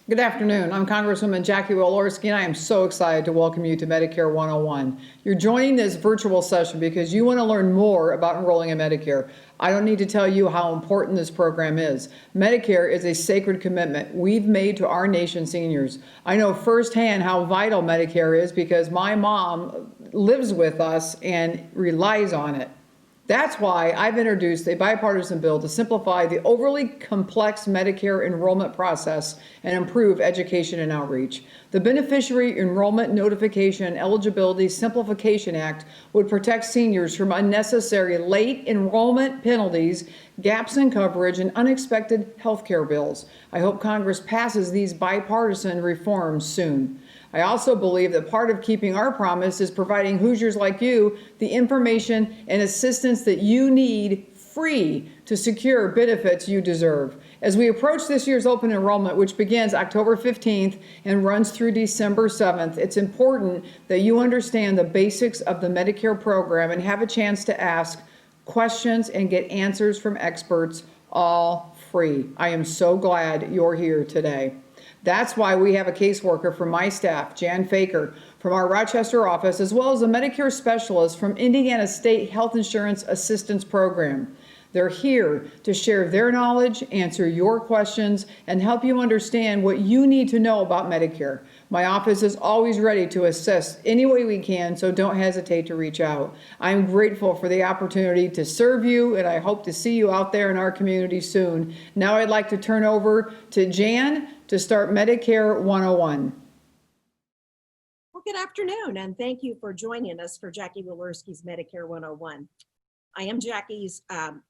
Good afternoon. I'm Congresswoman Jackie Walorski, and I am so excited to welcome you to Medicare 101. You're joining this virtual session because you want to learn more about enrolling in Medicare. I don't need to tell you how important this program is. Medicare is a sacred commitment we've made to our nation's seniors. I know firsthand how vital Medicare is because my mom lives with us and relies on it. That's why I've introduced a bipartisan bill to simplify the overly complex Medicare enrollment process and improve education and outreach. The Beneficiary Enrollment Notification and Eligibility Simplification Act would protect seniors from unnecessary late enrollment penalties, gaps in coverage, and unexpected health care bills. I hope Congress passes these bipartisan reforms soon. I also believe that part of keeping our promise is providing Hoosiers like you the information and assistance that you need free to secure benefits you deserve. As we approach this year's open enrollment, which begins October 15th and runs through December 7th, it's important that you understand the basics of the Medicare program and have a chance to ask questions and get answers from experts, all free. I am so glad you're here today. That's why we have a caseworker from my staff, Jan Faker, from our Rochester office, as well as a Medicare specialist from Indiana State Health Insurance Assistance Program. They're here to share their knowledge, answer your questions, and help you understand what you need to know about Medicare. My office is always ready to assist any way we can, so don't hesitate to reach out. I'm grateful for the opportunity to serve you, and I hope to see you out there in our community soon. Now I'd like to turn over to Jan to start Medicare 101. Well, good afternoon, and thank you for joining us for Jackie Walorski's Medicare 101. I am Jackie's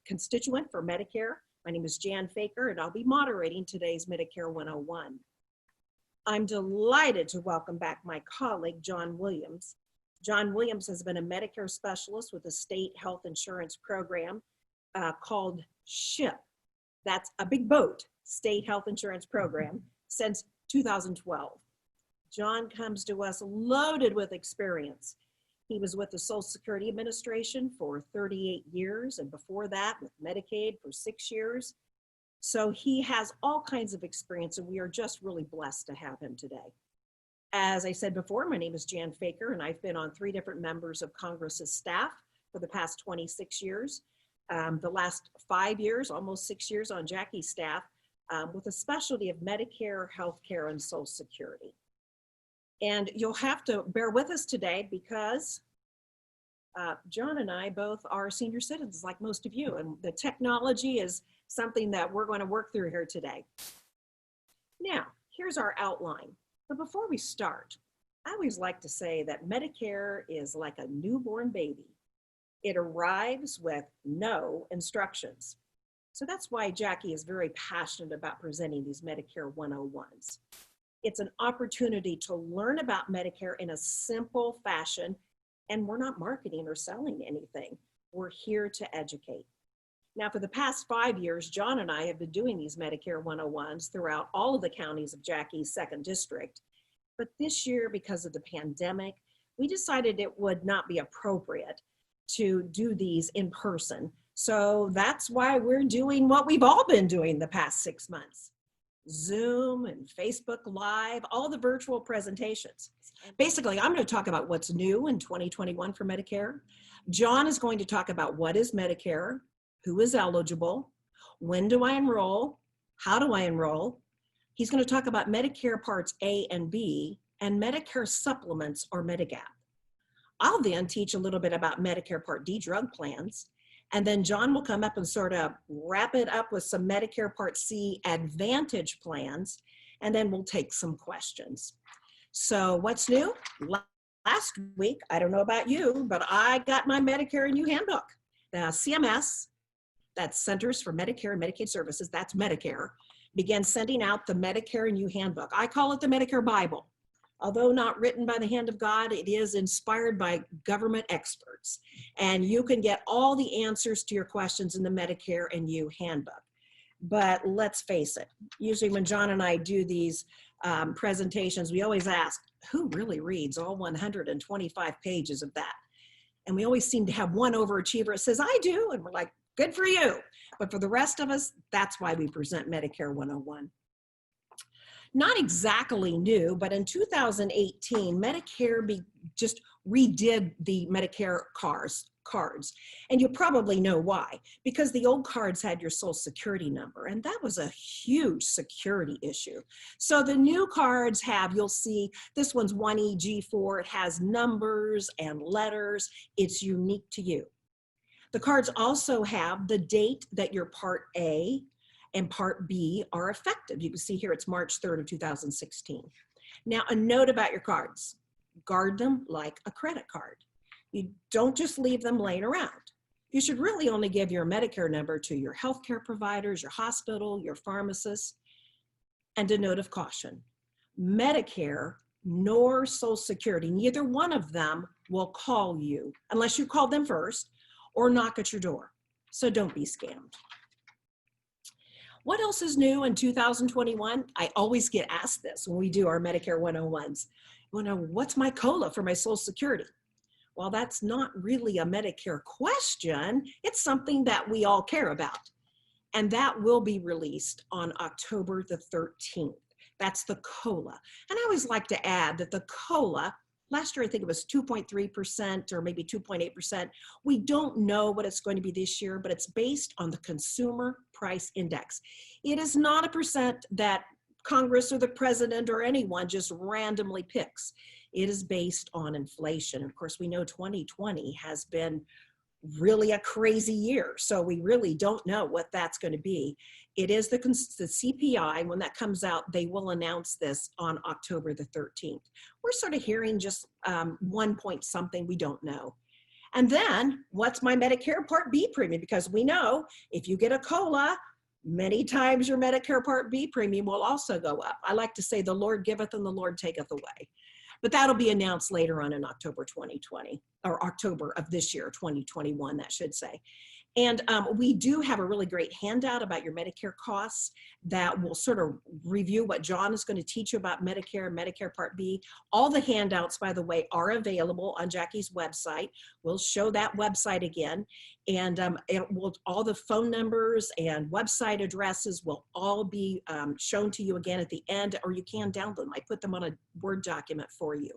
constituent for Medicare. My name is Jan Faker, and I'll be moderating today's Medicare 101. I'm delighted to welcome back my colleague, John Williams. John Williams has been a Medicare specialist with the state health insurance program called SHIP. That's a big boat, state health insurance program, since 2012. John comes to us loaded with experience. He was with the Social Security Administration for 38 years, and before that with Medicaid for 6 years. So he has all kinds of experience, and we are just really blessed to have him today. As I said before, my name is Jan Faker, and I've been on 3 different members of Congress's staff for the past 26 years. The last 5 years, almost 6 years on Jackie's staff, with a specialty of Medicare, healthcare, and Social Security. And you'll have to bear with us today because John and I both are senior citizens like most of you, and the technology is something that we're going to work through here today. Now, here's our outline. But before we start, I always like to say that Medicare is like a newborn baby. It arrives with no instructions. So that's why Jackie is very passionate about presenting these Medicare 101s. It's an opportunity to learn about Medicare in a simple fashion, and we're not marketing or selling anything. We're here to educate. Now, for the past 5 years, John and I have been doing these Medicare 101s throughout all of the counties of Jackie's 2nd District. But this year, because of the pandemic, we decided it would not be appropriate to do these in person. So that's why we're doing what we've all been doing the past 6 months. Zoom and Facebook Live, all the virtual presentations. Basically, I'm going to talk about what's new in 2021 for Medicare. John is going to talk about what is Medicare, who is eligible, when do I enroll, how do I enroll. He's going to talk about Medicare Parts A and B and Medicare supplements or Medigap. I'll then teach a little bit about Medicare Part D drug plans. And then John will come up and sort of wrap it up with some Medicare Part C Advantage plans, and then we'll take some questions. So what's new? Last week, I don't know about you, but I got my Medicare and You handbook. The CMS, that's Centers for Medicare and Medicaid Services, that's Medicare, began sending out the Medicare and You handbook. I call it the Medicare Bible. Although not written by the hand of God, it is inspired by government experts. And you can get all the answers to your questions in the Medicare and You handbook. But let's face it, usually when John and I do these presentations, we always ask, who really reads all 125 pages of that? And we always seem to have one overachiever that says, I do. And we're like, good for you. But for the rest of us, that's why we present Medicare 101. not exactly new, but in 2018, Medicare just redid the Medicare cards. And you probably know why, because the old cards had your social security number, and that was a huge security issue. So the new cards have, you'll see this one's 1EG4, it has numbers and letters, it's unique to you. The cards also have the date that your Part A and Part B are effective. You can see here it's March 3rd of 2016. Now, a note about your cards. Guard them like a credit card. You don't just leave them laying around. You should really only give your Medicare number to your healthcare providers, your hospital, your pharmacists. And a note of caution. Medicare nor Social Security, neither one of them will call you unless you call them first or knock at your door. So don't be scammed. What else is new in 2021? I always get asked this when we do our Medicare 101s. You know, what's my COLA for my Social Security? Well, that's not really a Medicare question. It's something that we all care about. And that will be released on October the 13th. That's the COLA. And I always like to add that the COLA, last year I think it was 2.3% or maybe 2.8%. We don't know what it's going to be this year, but it's based on the Consumer Price Index. It is not a percent that Congress or the president or anyone just randomly picks. It is based on inflation. Of course, we know 2020 has been really a crazy year, so we really don't know what that's going to be. It is the CPI. When that comes out, they will announce this on October the 13th. We're sort of hearing just 1 point something, we don't know. And then what's my Medicare Part B premium? Because we know if you get a COLA, many times your Medicare Part B premium will also go up. I like to say the Lord giveth and the Lord taketh away. But that'll be announced later on in October 2020, or October of this year, 2021, that should say. And we do have a really great handout about your Medicare costs that will sort of review what John is going to teach you about Medicare, Medicare Part B. All the handouts, by the way, are available on Jackie's website. We'll show that website again. And all the phone numbers and website addresses will all be shown to you again at the end, or you can download them. I put them on a Word document for you.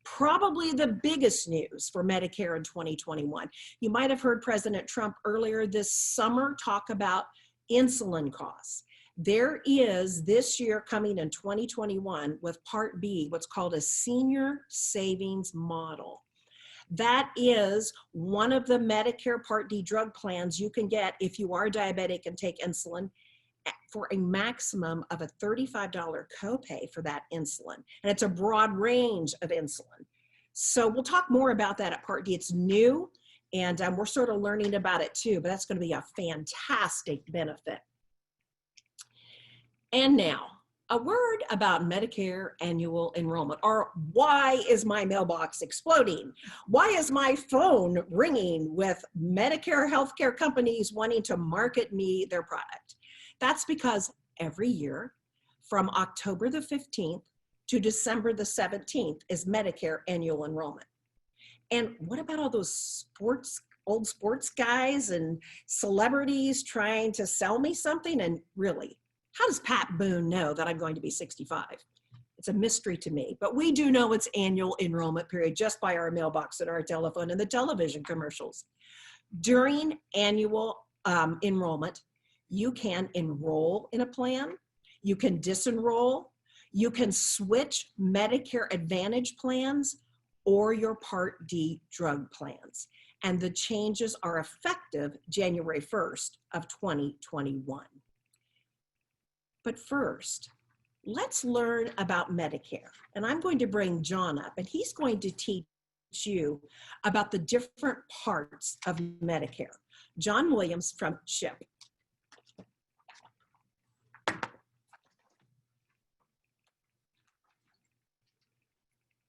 Probably the biggest news for Medicare in 2021. You might have heard President Trump earlier this summer talk about insulin costs. There is this year coming in 2021 with Part B, what's called a senior savings model. That is one of the Medicare Part D drug plans you can get if you are diabetic and take insulin, for a maximum of a $35 copay for that insulin. And it's a broad range of insulin. So we'll talk more about that at Part D. It's new, and we're sort of learning about it too, but that's going to be a fantastic benefit. And now, a word about Medicare annual enrollment, or why is my mailbox exploding? Why is my phone ringing with Medicare healthcare companies wanting to market me their product? That's because every year from October the 15th to December the 17th is Medicare annual enrollment. And what about all those old sports guys and celebrities trying to sell me something? And really, how does Pat Boone know that I'm going to be 65? It's a mystery to me, but we do know it's annual enrollment period just by our mailbox and our telephone and the television commercials. During annual enrollment, you can enroll in a plan, you can disenroll, you can switch Medicare Advantage plans or your Part D drug plans. And the changes are effective January 1st of 2021. But first, let's learn about Medicare. And I'm going to bring John up, and he's going to teach you about the different parts of Medicare. John Williams from CHIP.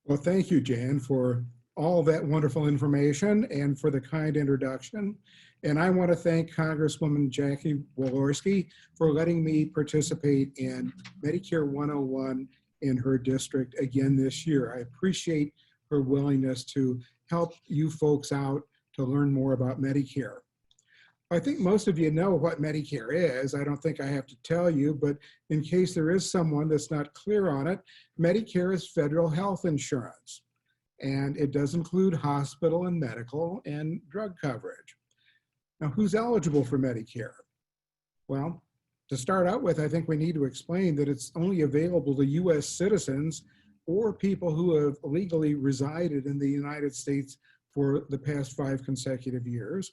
Well, thank you, Jan, for all that wonderful information and for the kind introduction. And I want to thank Congresswoman Jackie Walorski for letting me participate in Medicare 101 in her district again this year. I appreciate her willingness to help you folks out to learn more about Medicare. I think most of you know what Medicare is. I don't think I have to tell you, but in case there is someone that's not clear on it, Medicare is federal health insurance, and it does include hospital and medical and drug coverage. Now, who's eligible for Medicare? Well, to start out with, I think we need to explain that it's only available to US citizens or people who have legally resided in the United States for the past 5 consecutive years.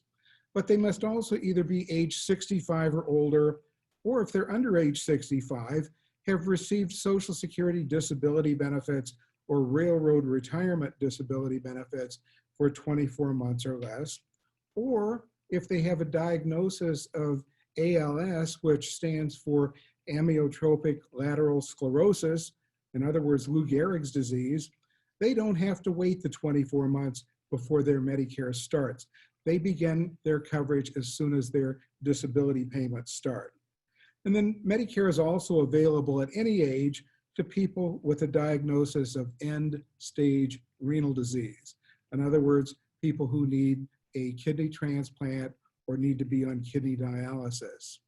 But they must also either be age 65 or older, or if they're under age 65, have received Social Security disability benefits or railroad retirement disability benefits for 24 months or less, or if they have a diagnosis of ALS, which stands for amyotrophic lateral sclerosis, in other words, Lou Gehrig's disease, they don't have to wait the 24 months before their Medicare starts. They begin their coverage as soon as their disability payments start. And then Medicare is also available at any age to people with a diagnosis of end-stage renal disease. In other words, people who need a kidney transplant or need to be on kidney dialysis.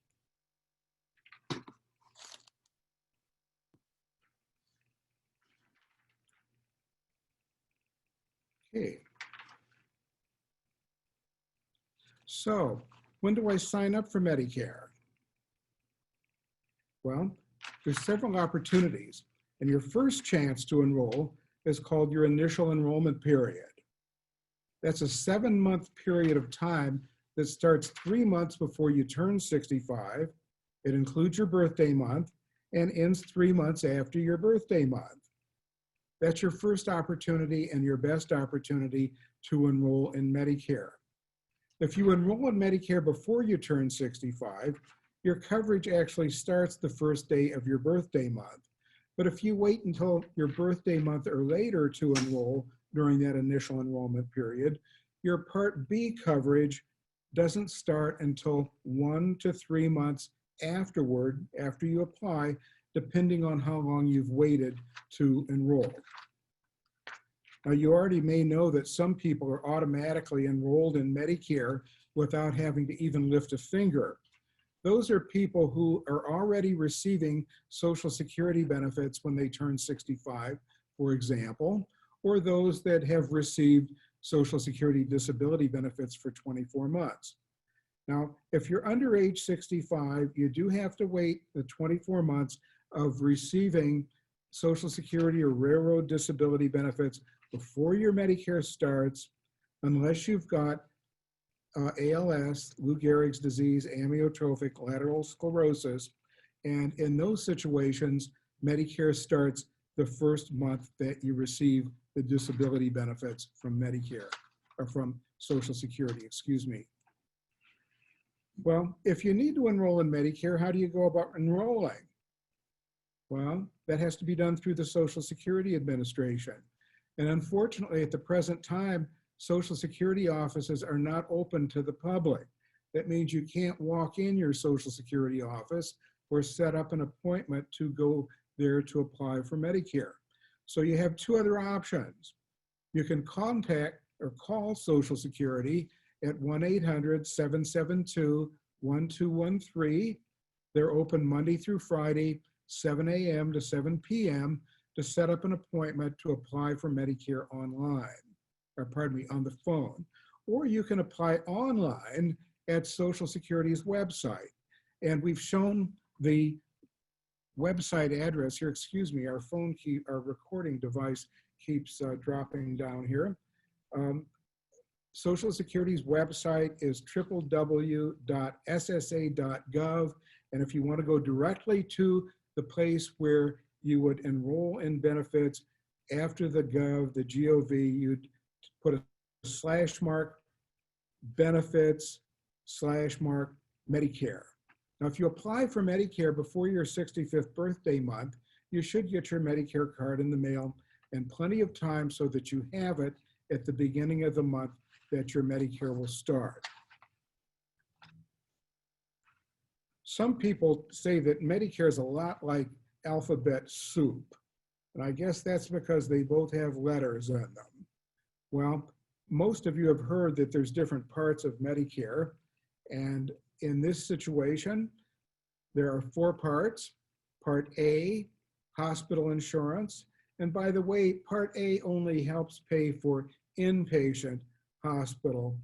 Okay. So, when do I sign up for Medicare? Well, there's several opportunities, and your first chance to enroll is called your initial enrollment period. That's a 7-month period of time that starts 3 months before you turn 65. It includes your birthday month and ends 3 months after your birthday month. That's your first opportunity and your best opportunity to enroll in Medicare. If you enroll in Medicare before you turn 65, your coverage actually starts the first day of your birthday month. But if you wait until your birthday month or later to enroll during that initial enrollment period, your Part B coverage doesn't start until 1 to 3 months afterward, after you apply, depending on how long you've waited to enroll. Now, you already may know that some people are automatically enrolled in Medicare without having to even lift a finger. Those are people who are already receiving Social Security benefits when they turn 65, for example, or those that have received Social Security disability benefits for 24 months. Now, if you're under age 65, you do have to wait the 24 months of receiving Social Security or railroad disability benefits before your Medicare starts, unless you've got ALS, Lou Gehrig's disease, amyotrophic lateral sclerosis. And in those situations, Medicare starts the first month that you receive the disability benefits from Medicare, or from Social Security, excuse me. Well, if you need to enroll in Medicare, how do you go about enrolling? Well, that has to be done through the Social Security Administration. And unfortunately, at the present time, Social Security offices are not open to the public. That means you can't walk in your Social Security office or set up an appointment to go there to apply for Medicare. So you have 2 other options. You can contact or call Social Security at 1-800-772-1213. They're open Monday through Friday, 7 a.m. to 7 p.m. to set up an appointment to apply for Medicare online, or pardon me, on the phone. Or you can apply online at Social Security's website. And we've shown the website address here. Excuse me, our recording device keeps dropping down here. Social Security's website is www.ssa.gov. And if you want to go directly to the place where you would enroll in benefits, after the gov, the GOV, you'd put a /mark benefits /mark Medicare. Now, if you apply for Medicare before your 65th birthday month, you should get your Medicare card in the mail and plenty of time so that you have it at the beginning of the month that your Medicare will start. Some people say that Medicare is a lot like alphabet soup. And I guess that's because they both have letters in them. Well, most of you have heard that there's different parts of Medicare, And in this situation, there are 4 parts. Part A, hospital insurance. And by the way, Part A only helps pay for inpatient hospital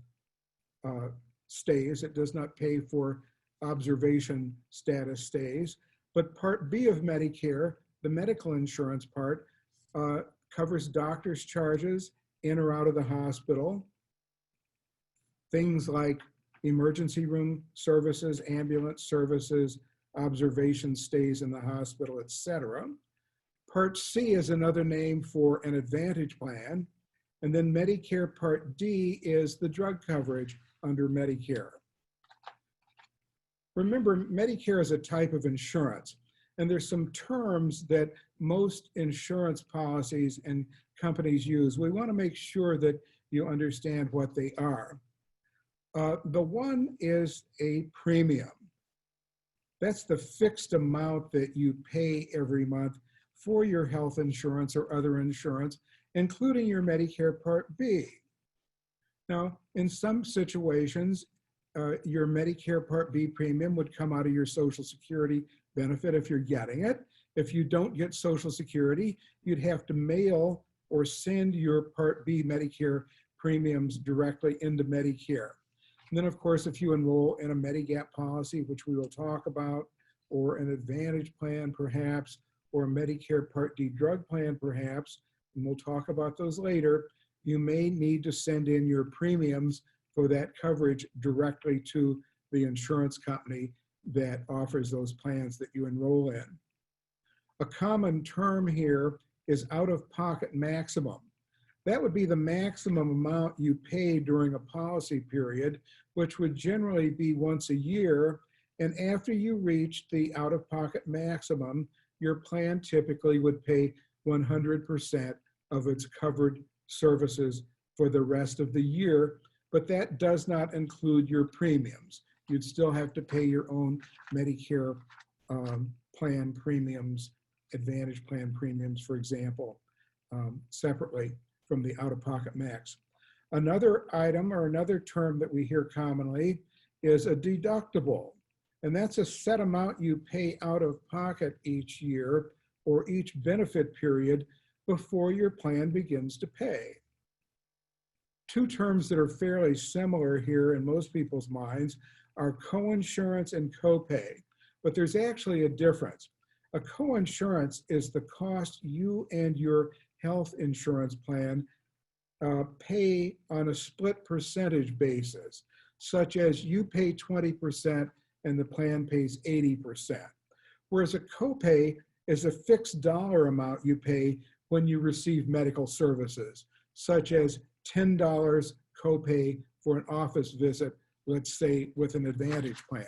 stays. It does not pay for observation status stays. But Part B of Medicare, the medical insurance part, covers doctor's charges in or out of the hospital, things like emergency room services, ambulance services, observation stays in the hospital, etc. Part C is another name for an Advantage plan. And then Medicare Part D is the drug coverage under Medicare. Remember, Medicare is a type of insurance, and there's some terms that most insurance policies and companies use. We want to make sure that you understand what they are. The one is a premium. That's the fixed amount that you pay every month for your health insurance or other insurance, including your Medicare Part B. Now, in some situations, your Medicare Part B premium would come out of your Social Security benefit if you're getting it. If you don't get Social Security, you'd have to mail or send your Part B Medicare premiums directly into Medicare. And then, of course, if you enroll in a Medigap policy, which we will talk about, or an Advantage plan perhaps, or a Medicare Part D drug plan perhaps, and we'll talk about those later, you may need to send in your premiums for that coverage directly to the insurance company that offers those plans that you enroll in. A common term here is out-of-pocket maximum. That would be the maximum amount you pay during a policy period, which would generally be once a year. And after you reach the out-of-pocket maximum, your plan typically would pay 100% of its covered services for the rest of the year, but that does not include your premiums. You'd still have to pay your own Medicare plan premiums, Advantage plan premiums, for example, separately from the out-of-pocket max. Another item or another term that we hear commonly is a deductible. And that's a set amount you pay out of pocket each year or each benefit period before your plan begins to pay. 2 terms that are fairly similar here in most people's minds are coinsurance and copay, but there's actually a difference. A coinsurance is the cost you and your health insurance plan pay on a split percentage basis, such as you pay 20% and the plan pays 80%. Whereas a copay is a fixed dollar amount you pay when you receive medical services, such as $10 copay for an office visit, let's say with an Advantage plan.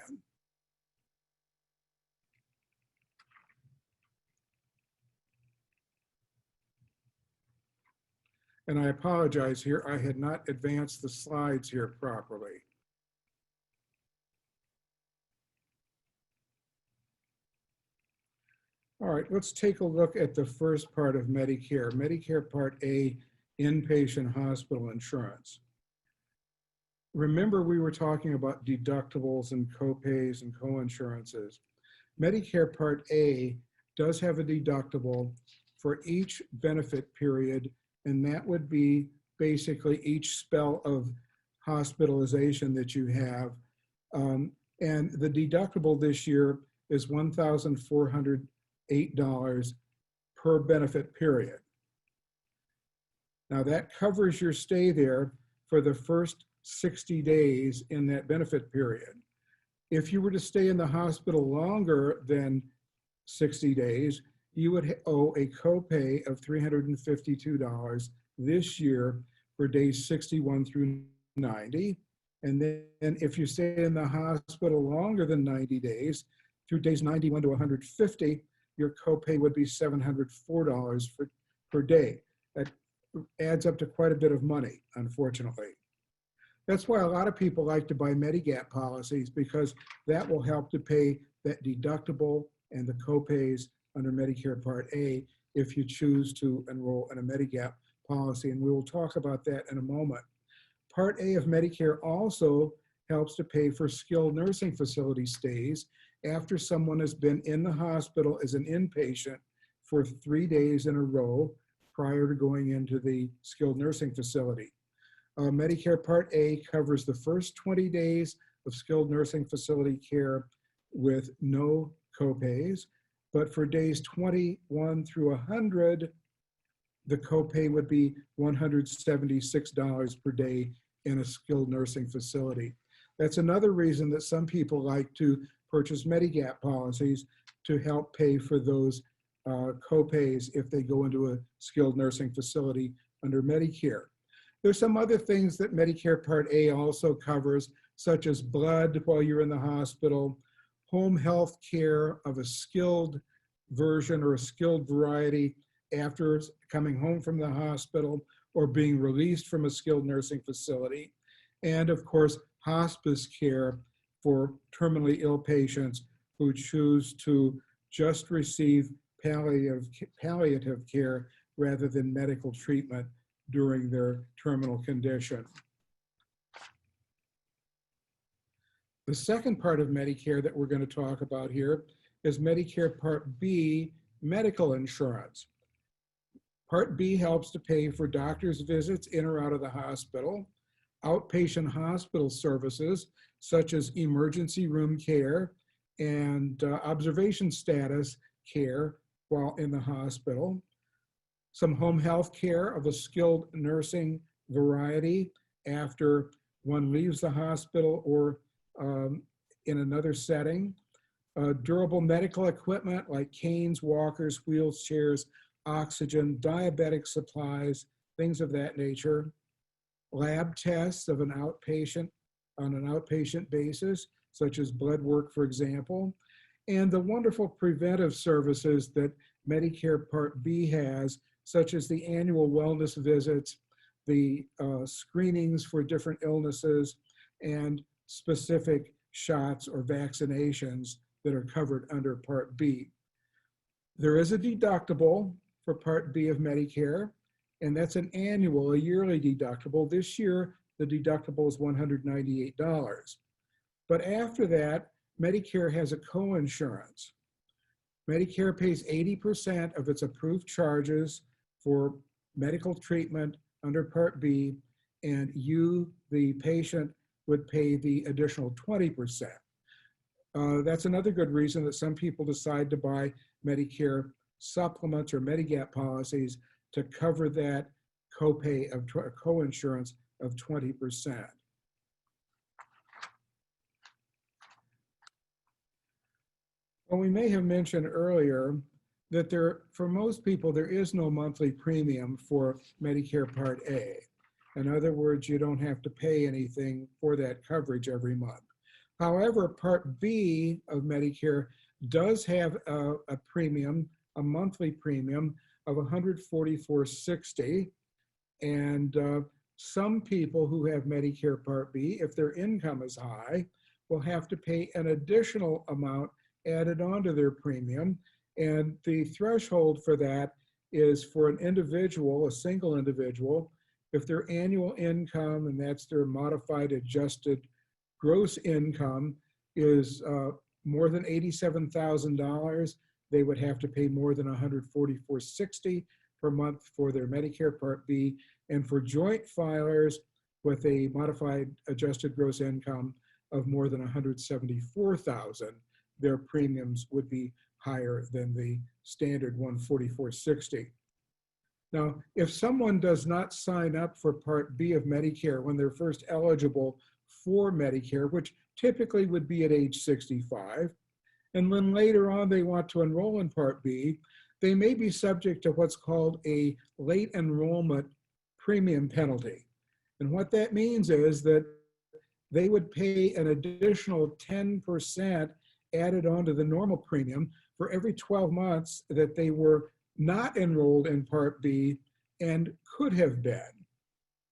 And I apologize here, I had not advanced the slides here properly. All right, let's take a look at the first part of Medicare, Medicare Part A, inpatient hospital insurance. Remember, we were talking about deductibles and copays and coinsurances. Medicare Part A does have a deductible for each benefit period, and that would be basically each spell of hospitalization that you have. And the deductible this year is $1,408 per benefit period. Now that covers your stay there for the first 60 days in that benefit period. If you were to stay in the hospital longer than 60 days, you would owe a copay of $352 this year for days 61 through 90. And then if you stay in the hospital longer than 90 days, through days 91 to 150, your copay would be $704 per day. That adds up to quite a bit of money, unfortunately. That's why a lot of people like to buy Medigap policies, because that will help to pay that deductible and the copays under Medicare Part A if you choose to enroll in a Medigap policy, and we will talk about that in a moment. Part A of Medicare also helps to pay for skilled nursing facility stays after someone has been in the hospital as an inpatient for 3 days in a row prior to going into the skilled nursing facility. Medicare Part A covers the first 20 days of skilled nursing facility care with no copays, but for days 21 through 100, the copay would be $176 per day in a skilled nursing facility. That's another reason that some people like to purchase Medigap policies to help pay for those copays if they go into a skilled nursing facility under Medicare. There's some other things that Medicare Part A also covers, such as blood while you're in the hospital, home health care of a skilled version or a skilled variety after coming home from the hospital or being released from a skilled nursing facility, and of course, hospice care for terminally ill patients who choose to just receive palliative care rather than medical treatment during their terminal condition. The second part of Medicare that we're going to talk about here is Medicare Part B, medical insurance. Part B helps to pay for doctor's visits in or out of the hospital, outpatient hospital services such as emergency room care and observation status care while in the hospital, some home health care of a skilled nursing variety after one leaves the hospital or in another setting, durable medical equipment like canes, walkers, wheelchairs, oxygen, diabetic supplies, things of that nature, lab tests of an outpatient on an outpatient basis, such as blood work, for example, and the wonderful preventive services that Medicare Part B has, such as the annual wellness visits, the screenings for different illnesses, and specific shots or vaccinations that are covered under Part B. There is a deductible for Part B of Medicare, and that's an annual, a yearly deductible. This year, the deductible is $198. But after that, Medicare has a co-insurance. Medicare pays 80% of its approved charges for medical treatment under Part B, and you, the patient, would pay the additional 20%. That's another good reason that some people decide to buy Medicare supplements or Medigap policies to cover that copay of co-insurance of 20%. Well, we may have mentioned earlier that for most people, there is no monthly premium for Medicare Part A. In other words, you don't have to pay anything for that coverage every month. However, Part B of Medicare does have a premium, a monthly premium of $144.60. And some people who have Medicare Part B, if their income is high, will have to pay an additional amount added onto their premium. And the threshold for that is for an individual, a single individual, if their annual income, and that's their modified adjusted gross income, is more than $87,000, they would have to pay more than $144.60 per month for their Medicare Part B. And for joint filers with a modified adjusted gross income of more than $174,000, their premiums would be higher than the standard $144.60. Now, if someone does not sign up for Part B of Medicare when they're first eligible for Medicare, which typically would be at age 65, and then later on they want to enroll in Part B, they may be subject to what's called a late enrollment premium penalty. And what that means is that they would pay an additional 10% added onto the normal premium for every 12 months that they were not enrolled in Part B and could have been.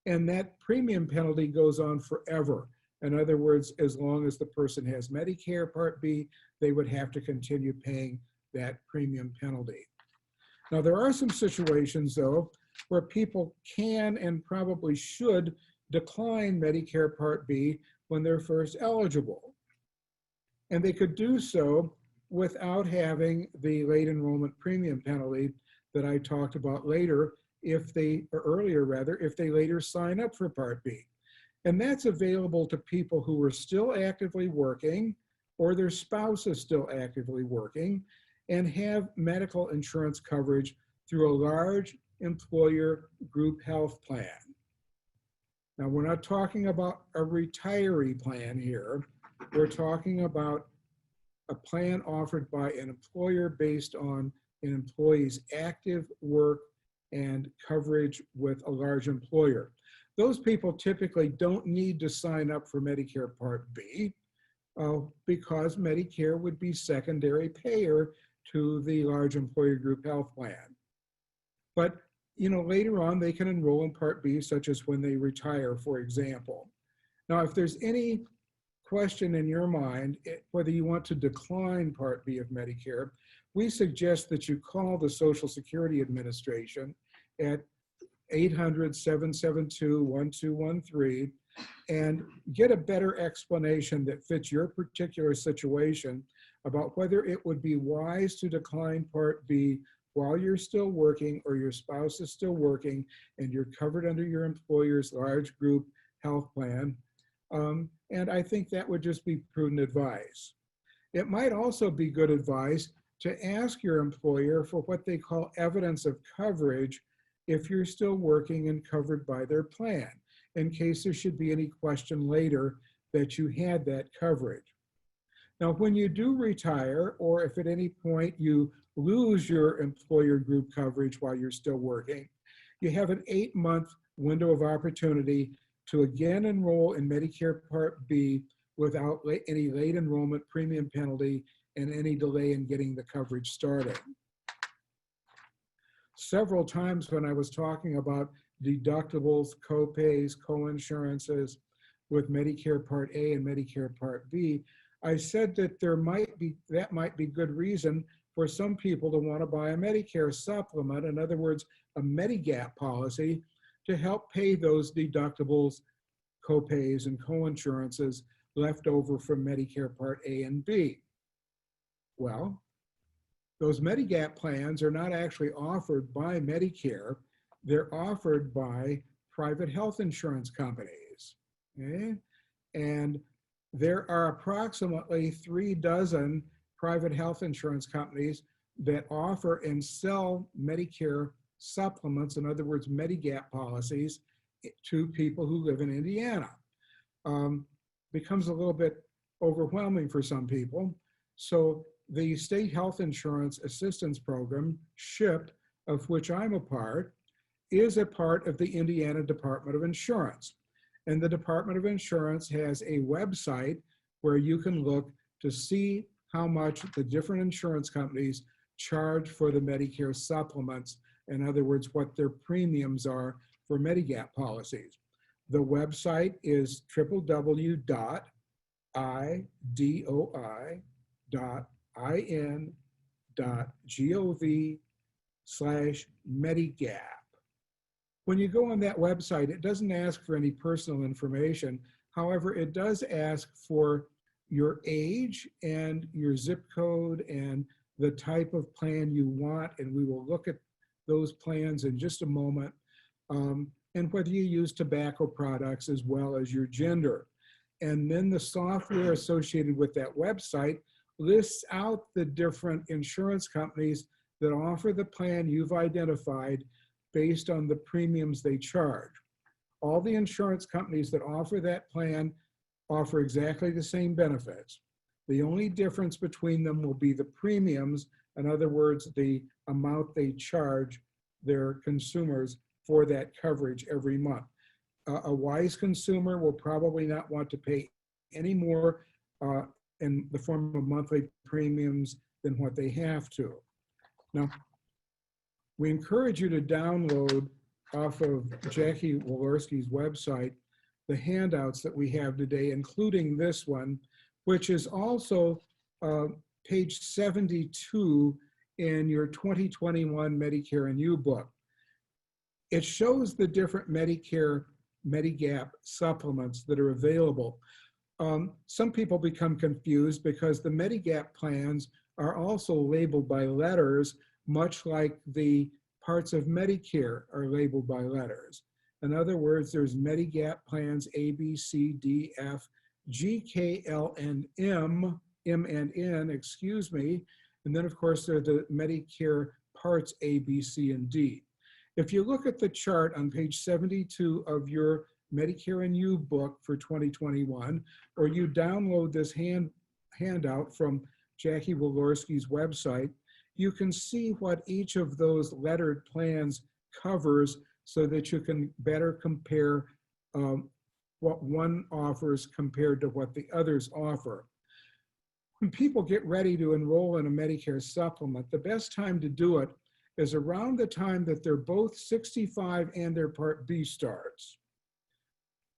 And that premium penalty goes on forever. In other words, as long as the person has Medicare Part B, they would have to continue paying that premium penalty. Now, there are some situations, though, where people can and probably should decline Medicare Part B when they're first eligible. And they could do so without having the late enrollment premium penalty that I talked about later, if they later sign up for Part B. And that's available to people who are still actively working or their spouse is still actively working and have medical insurance coverage through a large employer group health plan. Now, we're not talking about a retiree plan here. We're talking about a plan offered by an employer based on an employee's active work and coverage with a large employer. Those people typically don't need to sign up for Medicare Part B because Medicare would be secondary payer to the large employer group health plan. But later on, they can enroll in Part B, such as when they retire, for example. Now, if there's any question in your mind, whether you want to decline Part B of Medicare, we suggest that you call the Social Security Administration at 800-772-1213 and get a better explanation that fits your particular situation about whether it would be wise to decline Part B while you're still working or your spouse is still working and you're covered under your employer's large group health plan. And I think that would just be prudent advice. It might also be good advice to ask your employer for what they call evidence of coverage if you're still working and covered by their plan, in case there should be any question later that you had that coverage. Now, when you do retire, or if at any point you lose your employer group coverage while you're still working, you have an 8-month window of opportunity to again enroll in Medicare Part B without any late enrollment premium penalty and any delay in getting the coverage started. Several times when I was talking about deductibles, co-pays, co-insurances with Medicare Part A and Medicare Part B, I said that that might be good reason for some people to want to buy a Medicare supplement, in other words, a Medigap policy, to help pay those deductibles, co-pays, and co-insurances left over from Medicare Part A and B. Well, those Medigap plans are not actually offered by Medicare. They're offered by private health insurance companies. Okay? And there are approximately 36 private health insurance companies that offer and sell Medicare supplements, in other words, Medigap policies, to people who live in Indiana. Becomes a little bit overwhelming for some people. So the State Health Insurance Assistance Program, SHIP, of which I'm a part, is a part of the Indiana Department of Insurance. And the Department of Insurance has a website where you can look to see how much the different insurance companies charge for the Medicare supplements. In other words, what their premiums are for Medigap policies. The website is www.idoi.in.gov/Medigap. When you go on that website, it doesn't ask for any personal information. However, it does ask for your age and your zip code and the type of plan you want, and we will look at those plans in just a moment, and whether you use tobacco products as well as your gender. And then the software associated with that website lists out the different insurance companies that offer the plan you've identified based on the premiums they charge. All the insurance companies that offer that plan offer exactly the same benefits. The only difference between them will be the premiums, in other words, the amount they charge their consumers for that coverage every month. A wise consumer will probably not want to pay any more in the form of monthly premiums than what they have to. Now, we encourage you to download off of Jackie Walorski's website the handouts that we have today, including this one, which is also page 72 in your 2021 Medicare and You book. It shows the different Medicare Medigap supplements that are available. some people become confused because the Medigap plans are also labeled by letters, much like the parts of Medicare are labeled by letters. In other words, there's Medigap plans A, B, C, D, F, G, K, L, and M and N, excuse me. And then of course, there are the Medicare parts A, B, C, and D. If you look at the chart on page 72 of your Medicare and You book for 2021, or you download this handout from Jackie Walorski's website, you can see what each of those lettered plans covers so that you can better compare what one offers compared to what the others offer. When people get ready to enroll in a Medicare supplement, the best time to do it is around the time that they're both 65 and their Part B starts.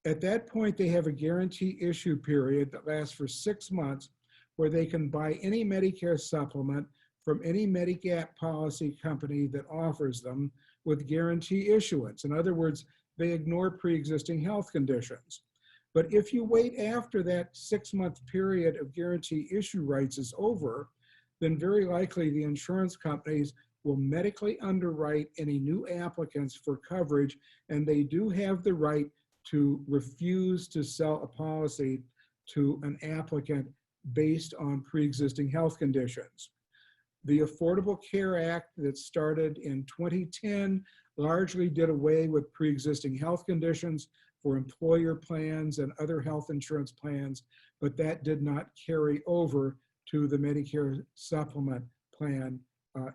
At that point, they have a guarantee issue period that lasts for 6 months where they can buy any Medicare supplement from any Medigap policy company that offers them with guarantee issuance. In other words, they ignore pre-existing health conditions. But if you wait after that 6-month period of guarantee issue rights is over, then very likely the insurance companies will medically underwrite any new applicants for coverage, and they do have the right to refuse to sell a policy to an applicant based on pre-existing health conditions. The Affordable Care Act that started in 2010 largely did away with pre-existing health conditions for employer plans and other health insurance plans, but that did not carry over to the Medicare supplement plan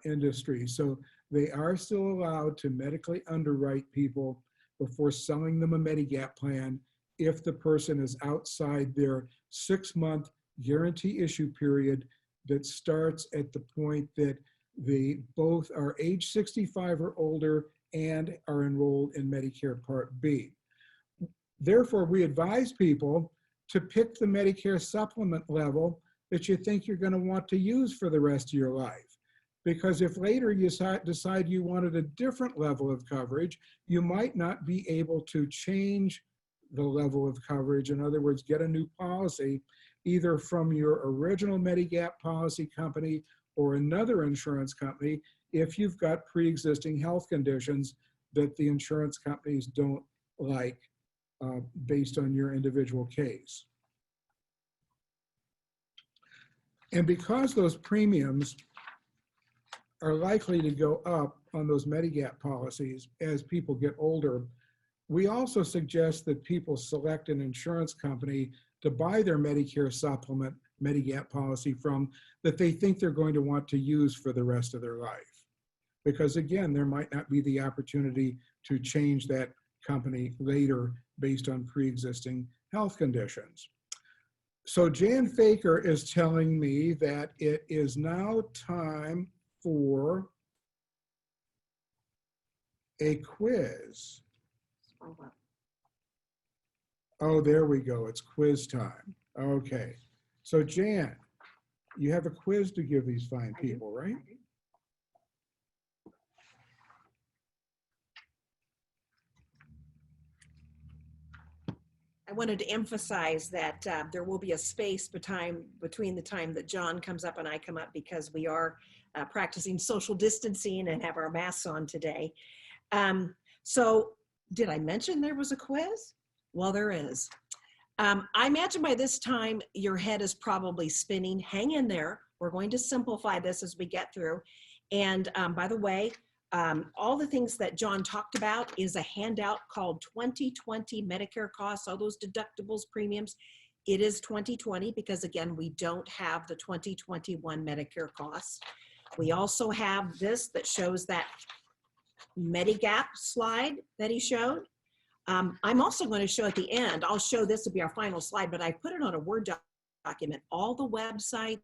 industry. So they are still allowed to medically underwrite people before selling them a Medigap plan if the person is outside their 6-month guarantee issue period that starts at the point that they both are age 65 or older and are enrolled in Medicare Part B. Therefore, we advise people to pick the Medicare supplement level that you think you're going to want to use for the rest of your life. Because if later you decide you wanted a different level of coverage, you might not be able to change the level of coverage. In other words, get a new policy, either from your original Medigap policy company or another insurance company, if you've got pre-existing health conditions that the insurance companies don't like based on your individual case. And because those premiums are likely to go up on those Medigap policies as people get older, we also suggest that people select an insurance company to buy their Medicare supplement Medigap policy from that they think they're going to want to use for the rest of their life. Because again, there might not be the opportunity to change that company later based on pre-existing health conditions. So Jan Faker is telling me that it is now time for a quiz. Oh, there we go. It's quiz time. Okay. So Jan, you have a quiz to give these fine people, right? I wanted to emphasize that there will be a space between the time that John comes up and I come up because we are practicing social distancing and have our masks on today. So did I mention there was a quiz? Well, there is. I imagine by this time your head is probably spinning. Hang in there. We're going to simplify this as we get through. And by the way, all the things that John talked about is a handout called 2020 Medicare costs, all those deductibles, premiums. It is 2020 because again, we don't have the 2021 Medicare costs. We also have this that shows that Medigap slide that he showed. I'm also going to show at the end, I'll show this to be our final slide, but I put it on a Word document, all the websites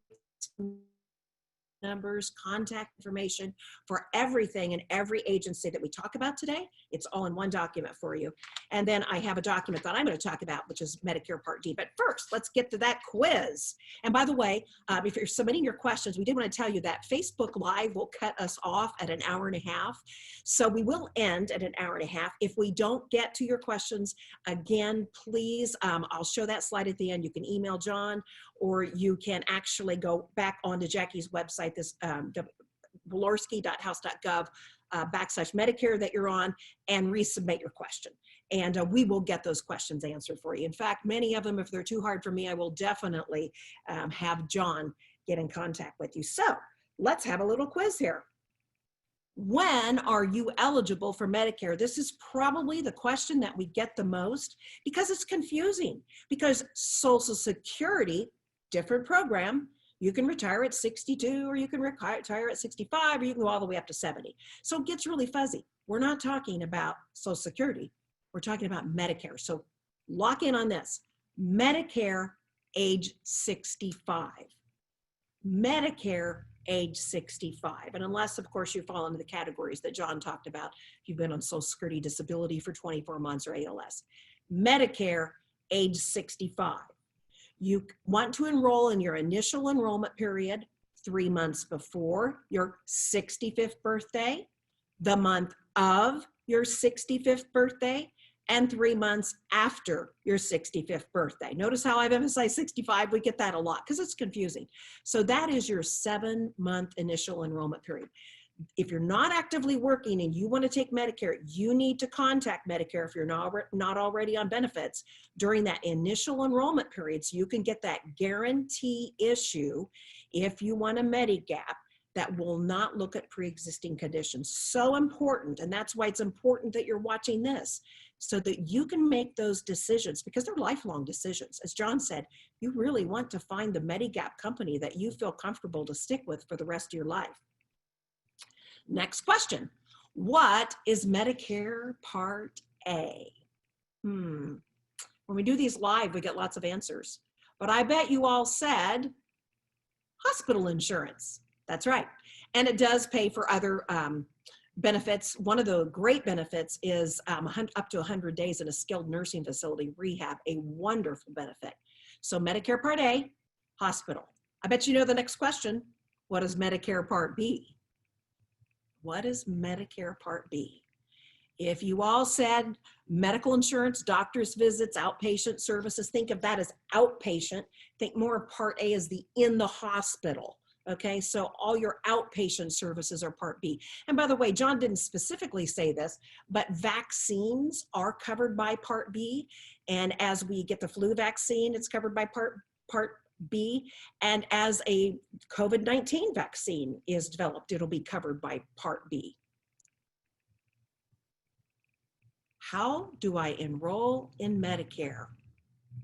numbers, contact information for everything and every agency that we talk about today. It's all in one document for you. And then I have a document that I'm going to talk about, which is Medicare Part D. But first, let's get to that quiz. And by the way, if you're submitting your questions, we did want to tell you that Facebook Live will cut us off at an hour and a half. So we will end at an hour and a half. If we don't get to your questions, again, please, I'll show that slide at the end. You can email John, or you can actually go back onto Jackie's website, this Walorski.house.gov /Medicare that you're on, and resubmit your question. And we will get those questions answered for you. In fact, many of them, if they're too hard for me, I will definitely have John get in contact with you. So let's have a little quiz here. When are you eligible for Medicare? This is probably the question that we get the most because it's confusing. Because Social Security, different program, you can retire at 62, or you can retire at 65, or you can go all the way up to 70. So it gets really fuzzy. We're not talking about Social Security. We're talking about Medicare. So lock in on this. Medicare age 65. Medicare age 65. And unless, of course, you fall into the categories that John talked about, if you've been on Social Security disability for 24 months or ALS. Medicare age 65. You want to enroll in your initial enrollment period 3 months before your 65th birthday, the month of your 65th birthday, and 3 months after your 65th birthday. Notice how I've emphasized 65. We get that a lot because it's confusing. So that is your 7-month initial enrollment period. If you're not actively working and you want to take Medicare, you need to contact Medicare if you're not already on benefits during that initial enrollment period, so you can get that guarantee issue if you want a Medigap that will not look at pre-existing conditions. So important, and that's why it's important that you're watching this, so that you can make those decisions, because they're lifelong decisions. As John said, you really want to find the Medigap company that you feel comfortable to stick with for the rest of your life. Next question. What is Medicare Part A? When we do these live, we get lots of answers. But I bet you all said hospital insurance. That's right. And it does pay for other benefits. One of the great benefits is up to 100 days in a skilled nursing facility rehab, a wonderful benefit. So Medicare Part A, hospital. I bet you know the next question. What is Medicare Part B? What is Medicare Part B? If you all said medical insurance, doctor's visits, outpatient services, think of that as outpatient. Think more of Part A as the in the hospital. Okay, so all your outpatient services are Part B. And by the way, John didn't specifically say this, but vaccines are covered by Part B. And as we get the flu vaccine, it's covered by Part B. And as a COVID-19 vaccine is developed, it'll be covered by Part B. How do I enroll in Medicare?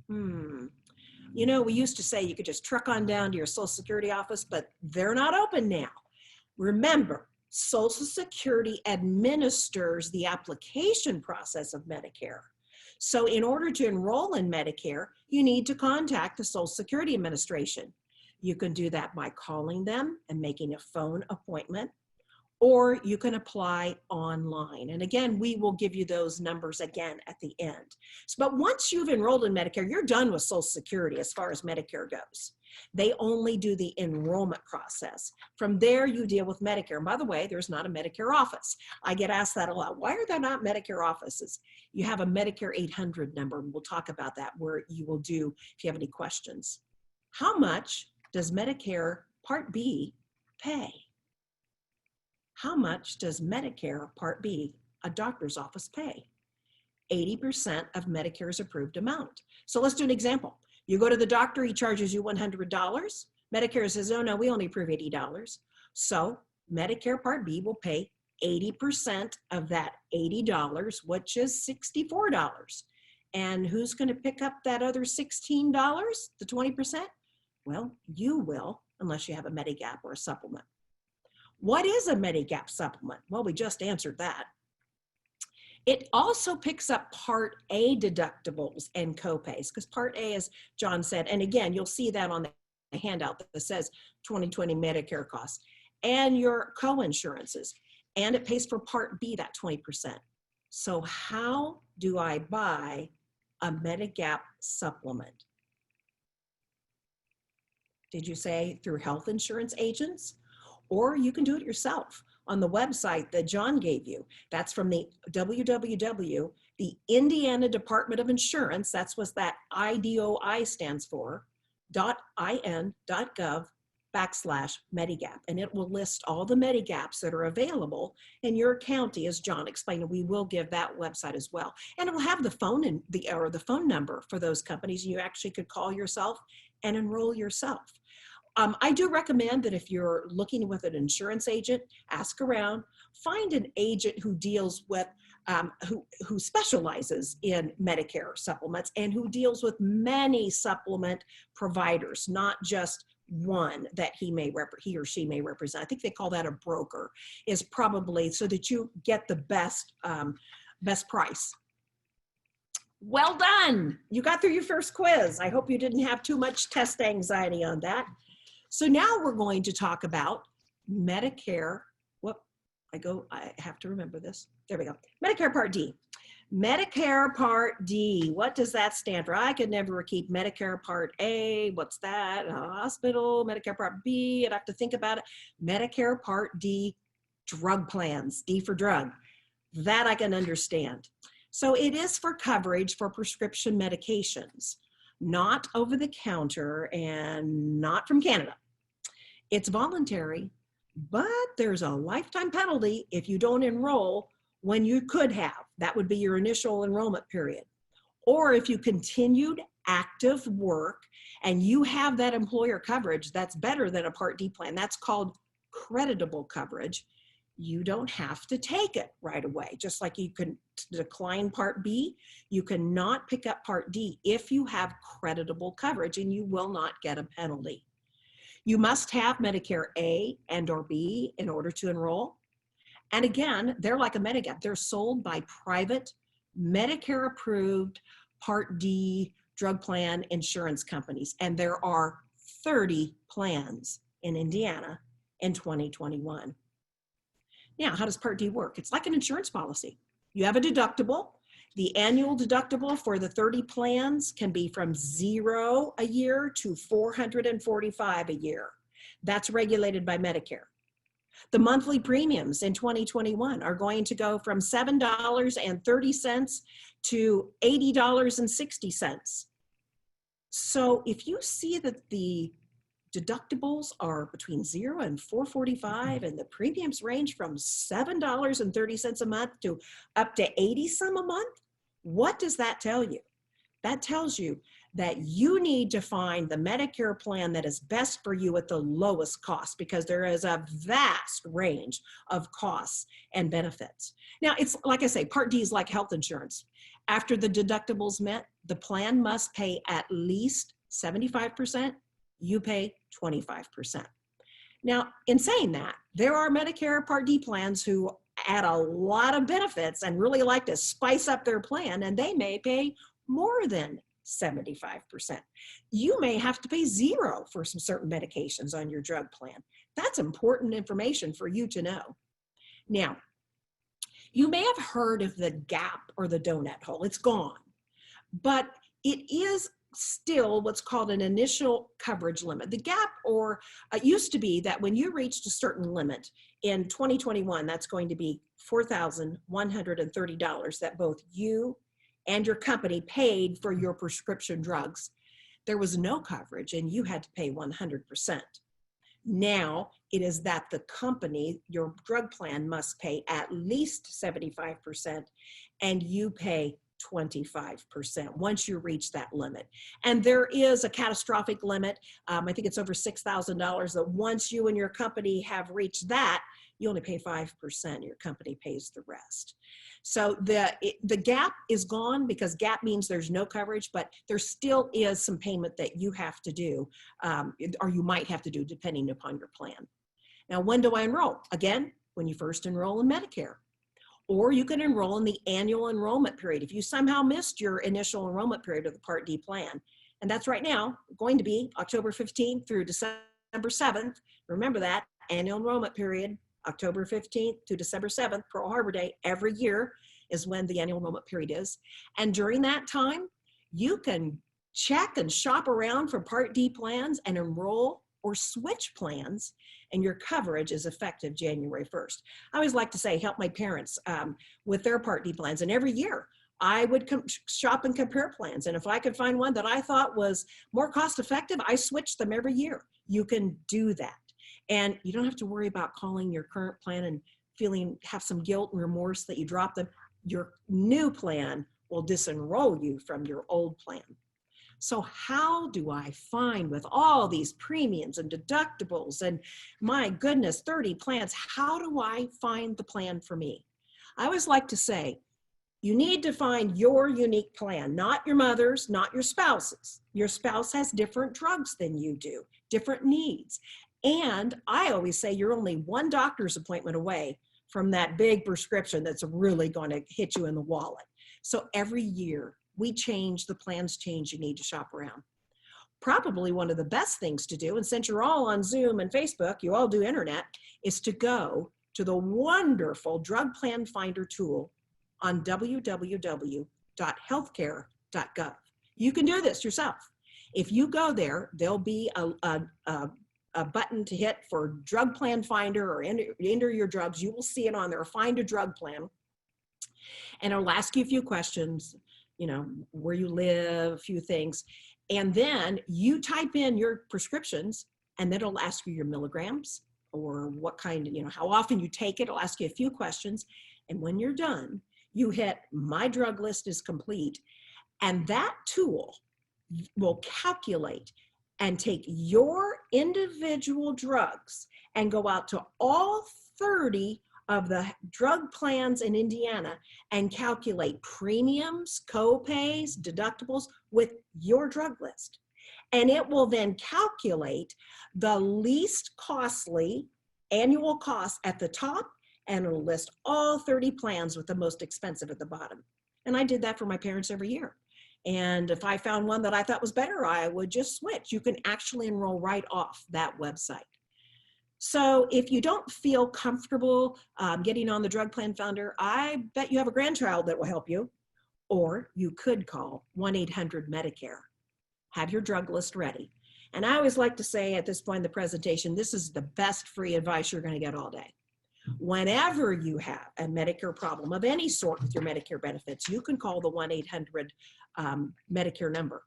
You know, we used to say you could just truck on down to your Social Security office, but they're not open now. Remember, Social Security administers the application process of Medicare. So in order to enroll in Medicare, you need to contact the Social Security Administration. You can do that by calling them and making a phone appointment, or you can apply online. And again, we will give you those numbers again at the end. But once you've enrolled in Medicare, you're done with Social Security as far as Medicare goes. They only do the enrollment process. From there, you deal with Medicare. And by the way, there's not a Medicare office. I get asked that a lot. Why are there not Medicare offices? You have a Medicare 800 number, and we'll talk about that, where you will do if you have any questions. How much does Medicare Part B pay? How much does Medicare Part B, a doctor's office, pay? 80% of Medicare's approved amount. So let's do an example. You go to the doctor, he charges you $100. Medicare says, oh no, we only approve $80. So Medicare Part B will pay 80% of that $80, which is $64. And who's going to pick up that other $16, the 20%? Well, you will, unless you have a Medigap or a supplement. What is a Medigap supplement? Well, we just answered that. It also picks up Part A deductibles and copays, because Part A, as John said, and again, you'll see that on handout that says 2020 Medicare costs and your co-insurances, and it pays for Part B, that 20%. So how do I buy a Medigap supplement? Did you say through health insurance agents? Or you can do it yourself on the website that John gave you. That's from the www, the Indiana Department of Insurance, that's what that IDOI stands for, .in.gov/Medigap. And it will list all the Medigaps that are available in your county, as John explained, and we will give that website as well. And it will have the phone and the phone number for those companies. You actually could call yourself and enroll yourself. I do recommend that if you're looking with an insurance agent, ask around, find an agent who deals with, who specializes in Medicare supplements and who deals with many supplement providers, not just one that he or she may represent. I think they call that a broker, is probably so that you get the best price. Well done. You got through your first quiz. I hope you didn't have too much test anxiety on that. So now we're going to talk about Medicare. I have to remember this. There we go. Medicare Part D. Medicare Part D. What does that stand for? I could never keep Medicare Part A. What's that? Hospital. Medicare Part B. I'd have to think about it. Medicare Part D drug plans. D for drug. That I can understand. So it is for coverage for prescription medications, not over the counter and not from Canada. It's voluntary, but there's a lifetime penalty if you don't enroll when you could have. That would be your initial enrollment period. Or if you continued active work and you have that employer coverage, that's better than a Part D plan. That's called creditable coverage. You don't have to take it right away. Just like you can decline Part B, you cannot pick up Part D if you have creditable coverage, and you will not get a penalty. You must have Medicare A and or B in order to enroll. And again, they're like a Medigap. They're sold by private Medicare approved Part D drug plan insurance companies. And there are 30 plans in Indiana in 2021. Now, how does Part D work? It's like an insurance policy. You have a deductible. The annual deductible for the 30 plans can be from $0 a year to $445 a year. That's regulated by Medicare. The monthly premiums in 2021 are going to go from $7.30 to $80.60. So if you see that the deductibles are between $0 and $445 and the premiums range from $7.30 a month to up to $80 some a month, what does that tell you? That tells you that you need to find the Medicare plan that is best for you at the lowest cost, because there is a vast range of costs and benefits. Now, it's like I say, Part D is like health insurance. After the deductibles met, the plan must pay at least 75%. You pay 25%. Now, in saying that, there are Medicare Part D plans who add a lot of benefits and really like to spice up their plan, and they may pay more than 75%. You may have to pay $0 for some certain medications on your drug plan. That's important information for you to know. Now, you may have heard of the gap or the donut hole. It's gone, but it is still what's called an initial coverage limit. The gap, or it used to be that when you reached a certain limit in 2021, that's going to be $4,130 that both you and your company paid for your prescription drugs. There was no coverage and you had to pay 100%. Now it is that the company, your drug plan, must pay at least 75% and you pay 25% once you reach that limit. And there is a catastrophic limit. I think it's over $6,000 that once you and your company have reached that, you only pay 5%. Your company pays the rest. So the gap is gone because gap means there's no coverage, but there still is some payment that you have to do, or you might have to do depending upon your plan. Now, when do I enroll? Again, when you first enroll in Medicare. Or you can enroll in the annual enrollment period. If you somehow missed your initial enrollment period of the Part D plan, And that's right now going to be October 15th through December 7th. Remember that annual enrollment period, October 15th to December 7th, Pearl Harbor Day, every year is when the annual enrollment period is. And during that time, you can check and shop around for Part D plans and enroll or switch plans, and your coverage is effective January 1st. I always like to say, help my parents with their Part D plans. And every year I would shop and compare plans. And if I could find one that I thought was more cost effective, I switched them every year. You can do that. And you don't have to worry about calling your current plan and have some guilt and remorse that you dropped them. Your new plan will disenroll you from your old plan. So how do I find, with all these premiums and deductibles and my goodness, 30 plans, how do I find the plan for me? I always like to say, you need to find your unique plan, not your mother's, not your spouse's. Your spouse has different drugs than you do, different needs. And I always say you're only one doctor's appointment away from that big prescription that's really going to hit you in the wallet. So every year we change, the plans change, you need to shop around. Probably one of the best things to do, and since you're all on Zoom and Facebook, you all do internet, is to go to the wonderful drug plan finder tool on www.healthcare.gov. You can do this yourself. If you go there, there'll be a button to hit for drug plan finder or enter your drugs. You will see it on there, find a drug plan. And it'll ask you a few questions, where you live, a few things. And then you type in your prescriptions, and then it'll ask you your milligrams or what kind, how often you take it. It'll ask you a few questions. And when you're done, you hit my drug list is complete. And that tool will calculate and take your individual drugs and go out to all 30 of the drug plans in Indiana and calculate premiums, co-pays, deductibles with your drug list. And it will then calculate the least costly annual cost at the top, and it'll list all 30 plans with the most expensive at the bottom. And I did that for my parents every year. And if I found one that I thought was better, I would just switch. You can actually enroll right off that website. So if you don't feel comfortable getting on the drug plan finder, I bet you have a grandchild that will help you. Or you could call 1-800-MEDICARE. Have your drug list ready. And I always like to say at this point in the presentation, this is the best free advice you're going to get all day. Whenever you have a Medicare problem of any sort with your Medicare benefits, you can call the 1-800 Medicare number.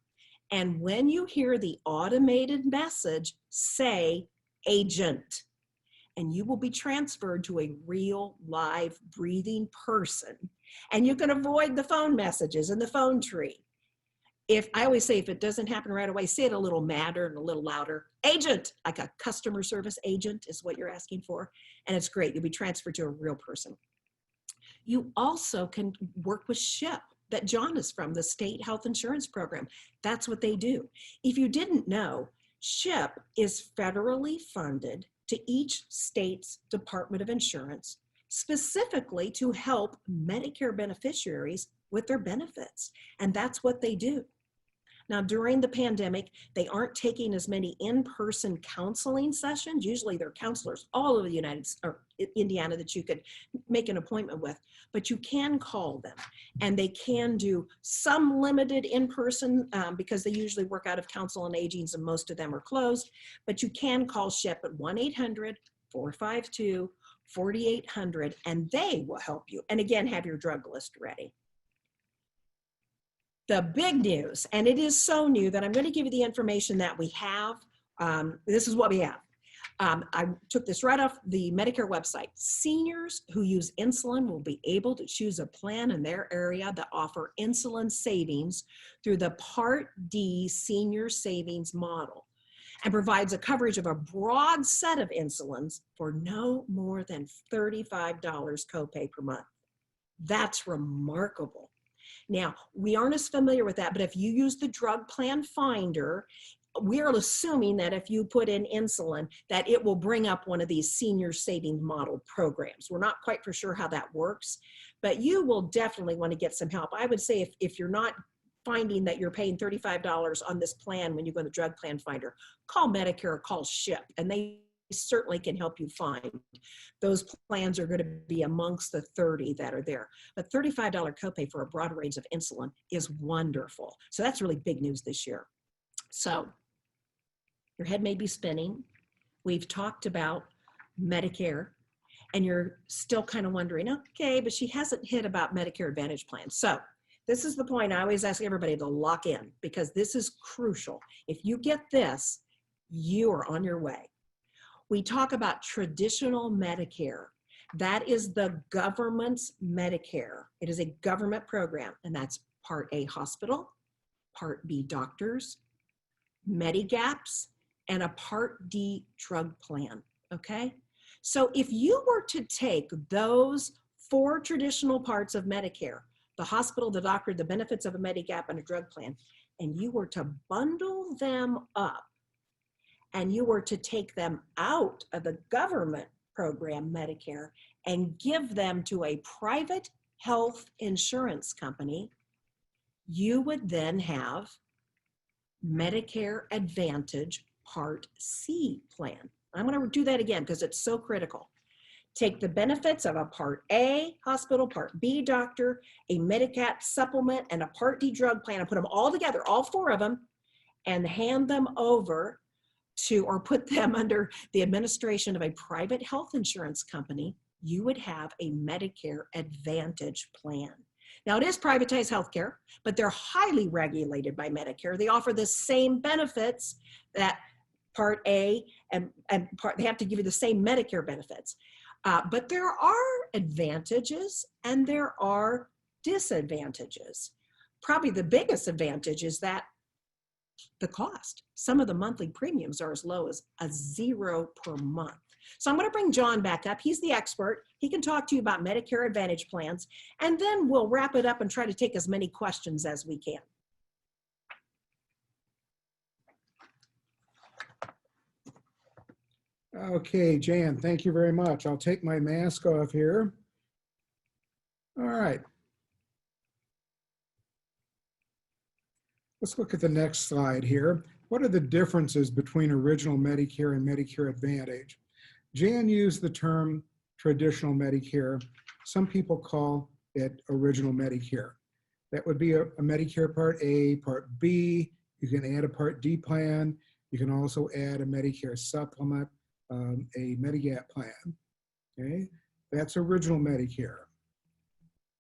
And when you hear the automated message, say agent, and you will be transferred to a real live breathing person. And you can avoid the phone messages and the phone tree. I always say, if it doesn't happen right away, say it a little madder and a little louder. Agent, like a customer service agent is what you're asking for. And it's great. You'll be transferred to a real person. You also can work with SHIP that John is from, the state health insurance program. That's what they do. If you didn't know, SHIP is federally funded to each state's Department of Insurance, specifically to help Medicare beneficiaries with their benefits. And that's what they do. Now, during the pandemic, they aren't taking as many in-person counseling sessions. Usually there are counselors all over the Indiana that you could make an appointment with, but you can call them, and they can do some limited in-person because they usually work out of council on agings and most of them are closed, but you can call SHIP at 1-800-452-4800 and they will help you. And again, have your drug list ready. The big news, and it is so new that I'm going to give you the information that we have. This is what we have. I took this right off the Medicare website. Seniors who use insulin will be able to choose a plan in their area that offer insulin savings through the Part D Senior Savings Model and provides a coverage of a broad set of insulins for no more than $35 copay per month. That's remarkable. Now, we aren't as familiar with that, but if you use the drug plan finder, we are assuming that if you put in insulin, that it will bring up one of these senior savings model programs. We're not quite for sure how that works, but you will definitely want to get some help. I would say if you're not finding that you're paying $35 on this plan when you go to the drug plan finder, call Medicare or call SHIP, and they certainly can help you find. Those plans are going to be amongst the 30 that are there. But $35 copay for a broad range of insulin is wonderful. So that's really big news this year. So your head may be spinning. We've talked about Medicare, and you're still kind of wondering, okay, but she hasn't hit about Medicare Advantage plans. So this is the point I always ask everybody to lock in, because this is crucial. If you get this, you are on your way. We talk about traditional Medicare. That is the government's Medicare. It is a government program, and that's Part A hospital, Part B doctors, Medigaps, and a Part D drug plan, okay? So if you were to take those 4 traditional parts of Medicare, the hospital, the doctor, the benefits of a Medigap, and a drug plan, and you were to bundle them up, and you were to take them out of the government program, Medicare, and give them to a private health insurance company, you would then have Medicare Advantage Part C plan. I'm going to do that again because it's so critical. Take the benefits of a Part A hospital, Part B doctor, a Medigap supplement, and a Part D drug plan, and put them all together, all 4 of them, and hand them over to, or put them under the administration of a private health insurance company. You would have a Medicare Advantage plan. Now, it is privatized healthcare, but they're highly regulated by Medicare. They offer the same benefits that Part A and they have to give you the same Medicare benefits. But there are advantages and there are disadvantages. Probably the biggest advantage is that the cost. Some of the monthly premiums are as low as $0 per month. So I'm going to bring John back up. He's the expert. He can talk to you about Medicare Advantage plans, and then we'll wrap it up and try to take as many questions as we can. Okay, Jan, thank you very much. I'll take my mask off here. All right. Let's look at the next slide here. What are the differences between original Medicare and Medicare Advantage? Jan used the term traditional Medicare. Some people call it original Medicare. That would be a Medicare Part A, Part B. You can add a Part D plan. You can also add a Medicare supplement, a Medigap plan. Okay, that's original Medicare.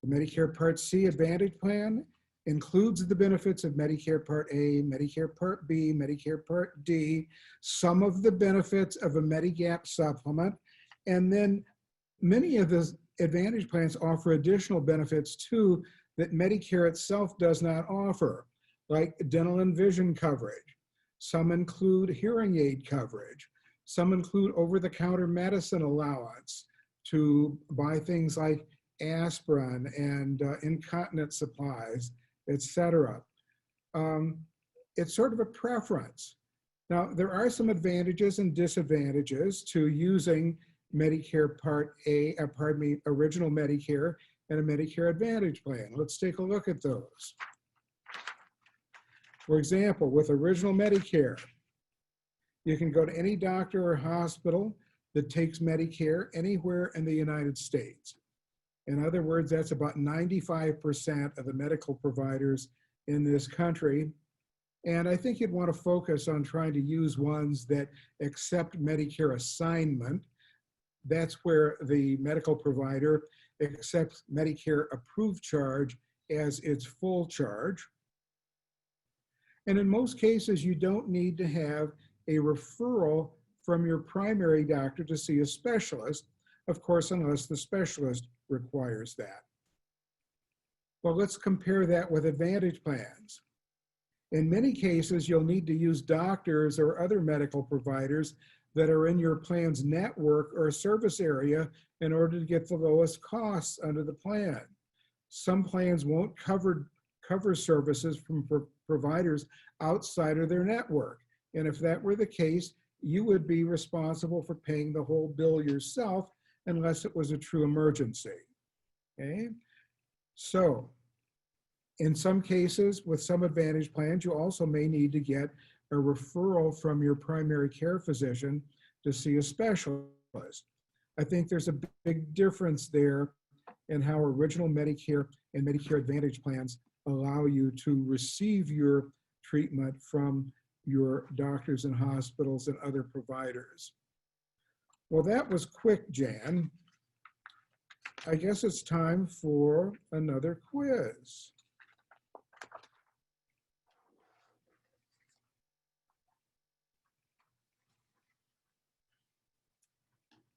The Medicare Part C Advantage plan includes the benefits of Medicare Part A, Medicare Part B, Medicare Part D, some of the benefits of a Medigap supplement, and then many of the Advantage plans offer additional benefits too that Medicare itself does not offer, like dental and vision coverage. Some include hearing aid coverage. Some include over-the-counter medicine allowance to buy things like aspirin and incontinence supplies, etc. It's sort of a preference. Now, there are some advantages and disadvantages to using Medicare Part A, original Medicare and a Medicare Advantage plan. Let's take a look at those. For example, with original Medicare, you can go to any doctor or hospital that takes Medicare anywhere in the United States. In other words, that's about 95% of the medical providers in this country. And I think you'd want to focus on trying to use ones that accept Medicare assignment. That's where the medical provider accepts Medicare approved charge as its full charge. And in most cases, you don't need to have a referral from your primary doctor to see a specialist, of course, unless the specialist requires that. Well, let's compare that with Advantage plans. In many cases, you'll need to use doctors or other medical providers that are in your plan's network or service area in order to get the lowest costs under the plan. Some plans won't cover services from providers outside of their network. And if that were the case, you would be responsible for paying the whole bill yourself unless it was a true emergency. Okay? So In some cases, with some Advantage plans, you also may need to get a referral from your primary care physician to see a specialist. I think there's a big difference there in how original Medicare and Medicare Advantage plans allow you to receive your treatment from your doctors and hospitals and other providers. Well, that was quick, Jan. I guess it's time for another quiz.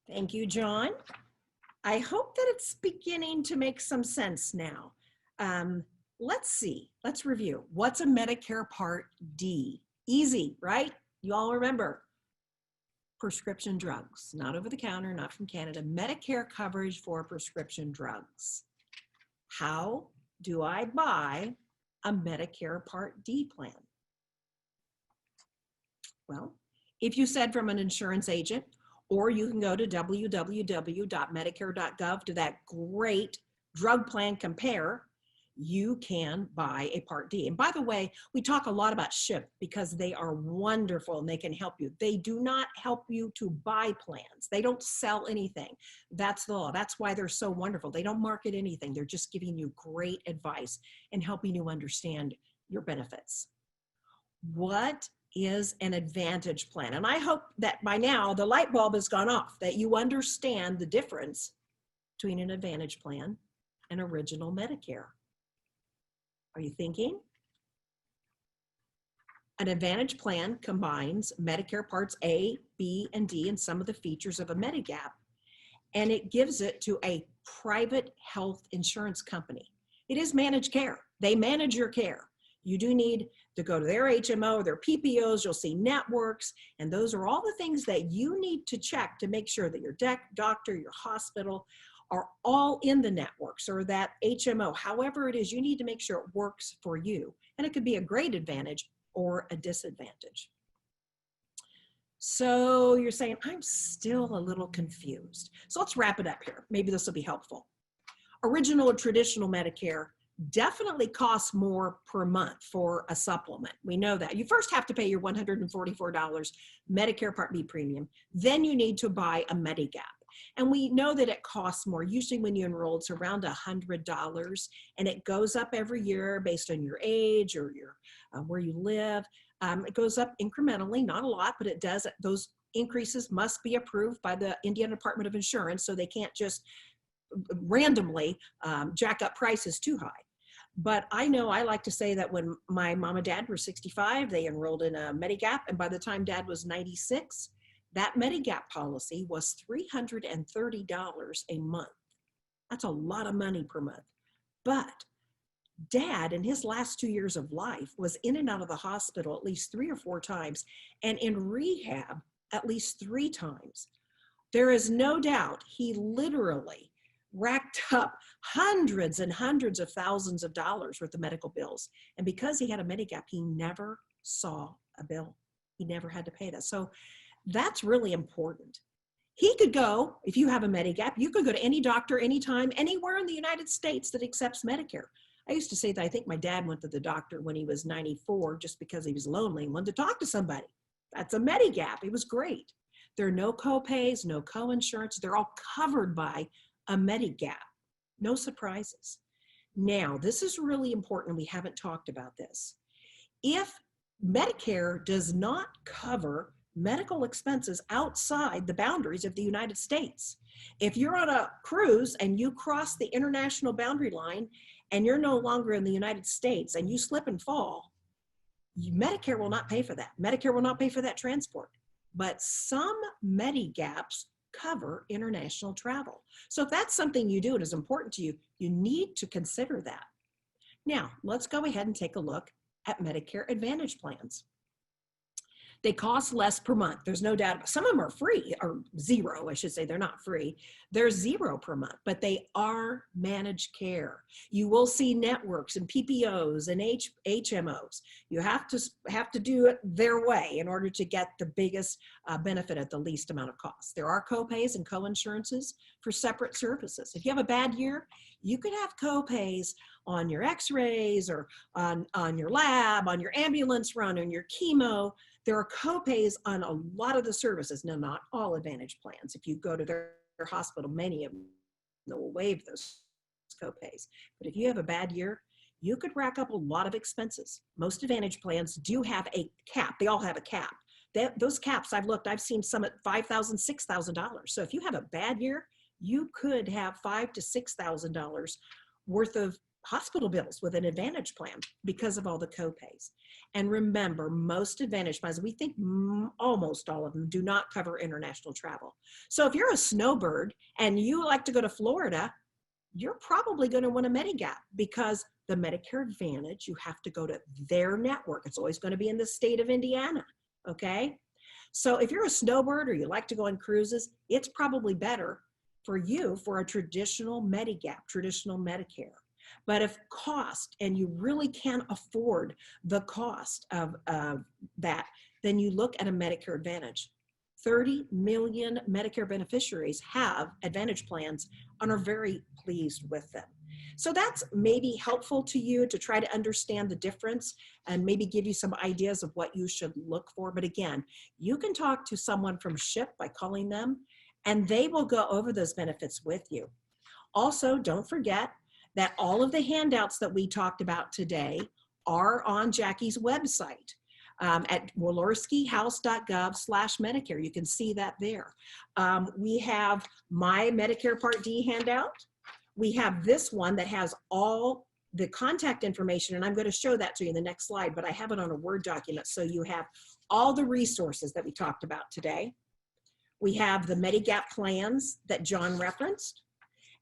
Thank you, John. I hope that it's beginning to make some sense now. Let's see, let's review. What's a Medicare Part D? Easy, right? You all remember. Prescription drugs, not over the counter, not from Canada. Medicare coverage for prescription drugs. How do I buy a Medicare Part D plan? Well, if you said from an insurance agent, or you can go to www.medicare.gov to that great drug plan compare, you can buy a Part D. And by the way, we talk a lot about SHIP because they are wonderful and they can help you. They do not help you to buy plans. They don't sell anything. That's the law. That's why they're so wonderful. They don't market anything. They're just giving you great advice and helping you understand your benefits. What is an Advantage plan? And I hope that by now the light bulb has gone off, that you understand the difference between an Advantage plan and original Medicare. Are you thinking? An Advantage plan combines Medicare Parts A, B, and D and some of the features of a Medigap, and it gives it to a private health insurance company. It is managed care. They manage your care. You do need to go to their HMO, their PPOs, you'll see networks, and those are all the things that you need to check to make sure that your doctor, your hospital are all in the networks or that HMO, however it is, you need to make sure it works for you. And it could be a great advantage or a disadvantage. So you're saying, I'm still a little confused. So let's wrap it up here. Maybe this will be helpful. Original or traditional Medicare definitely costs more per month for a supplement. We know that. You first have to pay your $144 Medicare Part B premium. Then you need to buy a Medigap. And we know that it costs more. Usually when you enroll, it's around $100, and it goes up every year based on your age or your where you live. It goes up incrementally, not a lot, but it does. Those increases must be approved by the Indiana Department of Insurance, so they can't just randomly jack up prices too high. But I know I like to say that when my mom and dad were 65, they enrolled in a Medigap, and by the time dad was 96, that Medigap policy was $330 a month. That's a lot of money per month. But dad, in his last 2 years of life, was in and out of the hospital at least 3 or 4 times, and in rehab at least 3 times. There is no doubt he literally racked up hundreds and hundreds of thousands of dollars worth of medical bills. And because he had a Medigap, he never saw a bill. He never had to pay that. So that's really important. He could go, if you have a Medigap, you could go to any doctor, anytime, anywhere in the United States that accepts Medicare. I used to say that I think my dad went to the doctor when he was 94 just because he was lonely and wanted to talk to somebody. That's a Medigap. It was great. There are no co-pays, no co-insurance. They're all covered by a Medigap. No surprises. Now, this is really important. We haven't talked about this. If Medicare does not cover medical expenses outside the boundaries of the United States, if you're on a cruise and you cross the international boundary line and you're no longer in the United States and you slip and fall, Medicare will not pay for that. Medicare will not pay for that transport. But some Medigaps cover international travel. So if that's something you do and is important to you, you need to consider that. Now, let's go ahead and take a look at Medicare Advantage plans. They cost less per month. There's no doubt. Some of them are free, or zero, I should say. They're not free. They're zero per month, but they are managed care. You will see networks and PPOs and HMOs. You have to do it their way in order to get the biggest benefit at the least amount of cost. There are copays and coinsurances for separate services. If you have a bad year, you could have copays on your x-rays or on your lab, on your ambulance run, on your chemo. There are copays on a lot of the services. Now, not all Advantage plans. If you go to their hospital, many of them will waive those copays. But if you have a bad year, you could rack up a lot of expenses. Most Advantage plans do have a cap. They all have a cap. Those caps, I've looked, I've seen some at $5,000, $6,000. So if you have a bad year, you could have $5,000 to $6,000 worth of hospital bills with an Advantage plan because of all the copays. And remember, most Advantage plans, we think almost all of them, do not cover international travel. So if you're a snowbird and you like to go to Florida, you're probably going to want a Medigap, because the Medicare Advantage, you have to go to their network. It's always going to be in the state of Indiana, okay? So if you're a snowbird or you like to go on cruises, it's probably better for you for a traditional Medigap, traditional Medicare. But if cost, and you really can't afford the cost of that, then you look at a Medicare Advantage. 30 million Medicare beneficiaries have Advantage plans and are very pleased with them. So that's maybe helpful to you to try to understand the difference and maybe give you some ideas of what you should look for. But again, you can talk to someone from SHIP by calling them, and they will go over those benefits with you. Also, don't forget that all of the handouts that we talked about today are on Jackie's website at walorskihouse.gov/Medicare. You can see that there. We have my Medicare Part D handout. We have this one that has all the contact information, and I'm going to show that to you in the next slide, but I have it on a Word document, so you have all the resources that we talked about today. We have the Medigap plans that John referenced.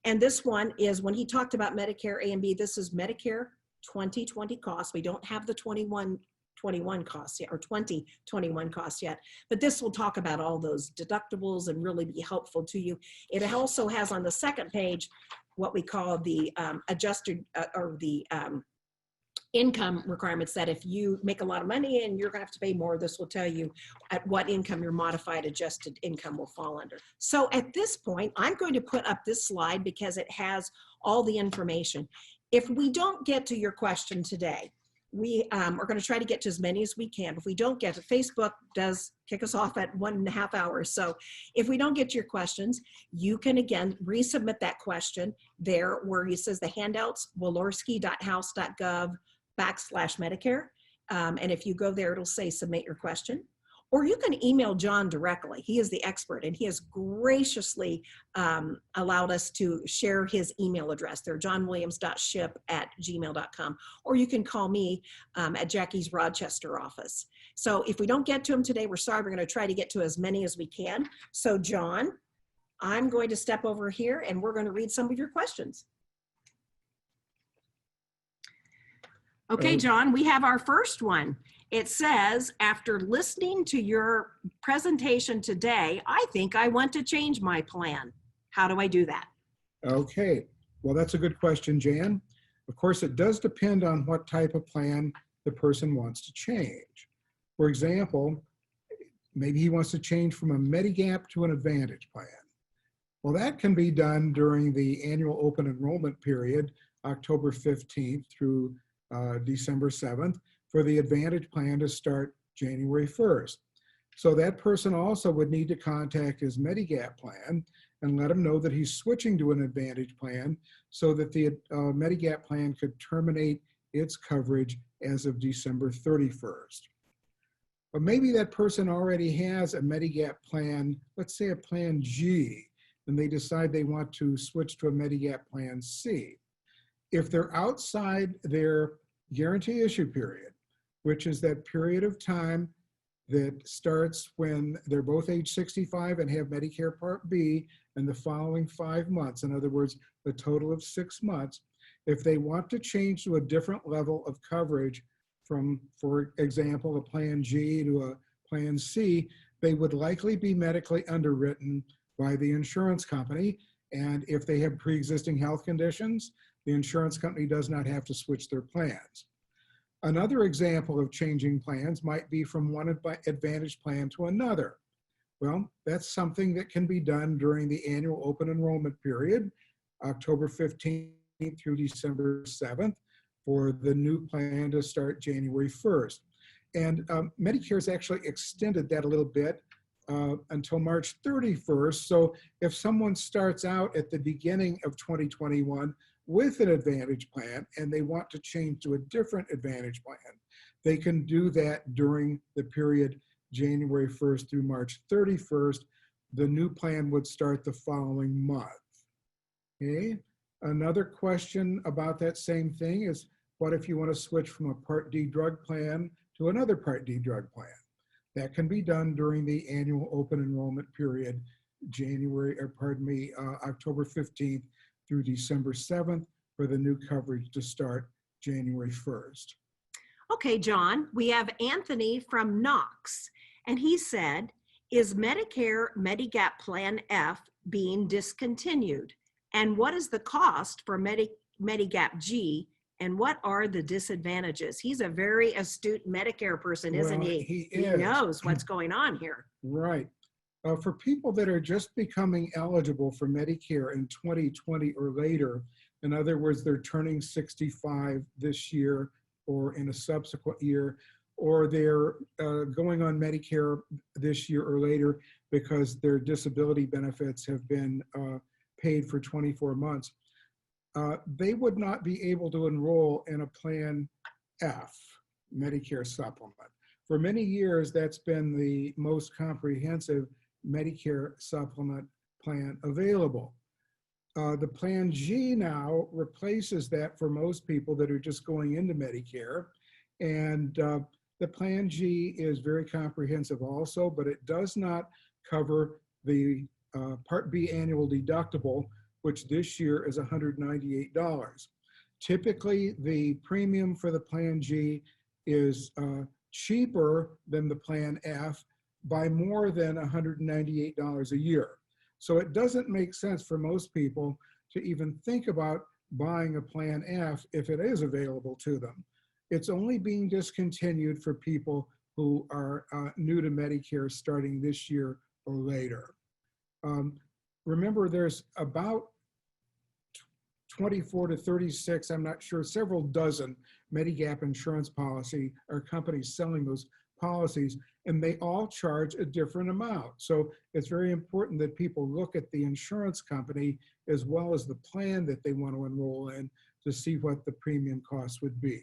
And this one is when he talked about Medicare A and B, this is Medicare 2020 costs. We don't have the 21 costs yet, or 2021 costs yet, but this will talk about all those deductibles and really be helpful to you. It also has on the second page what we call the adjusted or the income requirements, that if you make a lot of money and you're going to have to pay more, this will tell you at what income your modified adjusted income will fall under. So at this point, I'm going to put up this slide because it has all the information. If we don't get to your question today, we are going to try to get to as many as we can. If we don't get to, Facebook does kick us off at 1.5 hours. So if we don't get to your questions, you can again resubmit that question there where it says the handouts, walorski.house.gov/Medicare. And if you go there, it'll say submit your question. Or you can email John directly. He is the expert, and he has graciously allowed us to share his email address there, johnwilliams.ship@gmail.com. Or you can call me at Jackie's Rochester office. So if we don't get to him today, we're sorry. We're going to try to get to as many as we can. So John, I'm going to step over here, and we're going to read some of your questions. Okay, John, we have our first one. It says, after listening to your presentation today, I think I want to change my plan. How do I do that? Okay, well, that's a good question, Jan. Of course, it does depend on what type of plan the person wants to change. For example, maybe he wants to change from a Medigap to an Advantage plan. Well, that can be done during the annual open enrollment period, October 15th through December 7th, for the Advantage plan to start January 1st. So that person also would need to contact his Medigap plan and let him know that he's switching to an Advantage plan so that the Medigap plan could terminate its coverage as of December 31st. But maybe that person already has a Medigap plan, let's say a plan G, and they decide they want to switch to a Medigap plan C. If they're outside their guarantee issue period, which is that period of time that starts when they're both age 65 and have Medicare Part B and the following 5 months, in other words, a total of 6 months, if they want to change to a different level of coverage from, for example, a plan G to a Plan C, they would likely be medically underwritten by the insurance company. And if they have pre-existing health conditions, the insurance company does not have to switch their plans. Another example of changing plans might be from one Advantage plan to another. Well, that's something that can be done during the annual open enrollment period, October 15th through December 7th, for the new plan to start January 1st. And Medicare has actually extended that a little bit until March 31st. So if someone starts out at the beginning of 2021 with an Advantage plan and they want to change to a different Advantage plan, they can do that during the period January 1st through March 31st. The new plan would start the following month. Okay. Another question about that same thing is, what if you want to switch from a Part D drug plan to another Part D drug plan? That can be done during the annual open enrollment period, October 15th through December 7th, for the new coverage to start January 1st. Okay, John, we have Anthony from Knox, and he said, is Medicare Medigap Plan F being discontinued? And what is the cost for Medigap G? And what are the disadvantages? He's a very astute Medicare person, isn't Well, he? he is. He knows what's going on here. Right. For people that are just becoming eligible for Medicare in 2020 or later, in other words, they're turning 65 this year or in a subsequent year, or they're going on Medicare this year or later because their disability benefits have been paid for 24 months, they would not be able to enroll in a Plan F, Medicare supplement. For many years, that's been the most comprehensive Medicare supplement plan available. The Plan G now replaces that for most people that are just going into Medicare. And the Plan G is very comprehensive also, but it does not cover the Part B annual deductible, which this year is $198. Typically, the premium for the Plan G is cheaper than the Plan F by more than $198 a year. So it doesn't make sense for most people to even think about buying a Plan F if it is available to them. It's only being discontinued for people who are new to Medicare starting this year or later. Remember, there's about 24 to 36, I'm not sure, several dozen Medigap insurance policy or companies selling those policies, and they all charge a different amount. So it's very important that people look at the insurance company as well as the plan that they want to enroll in to see what the premium cost would be.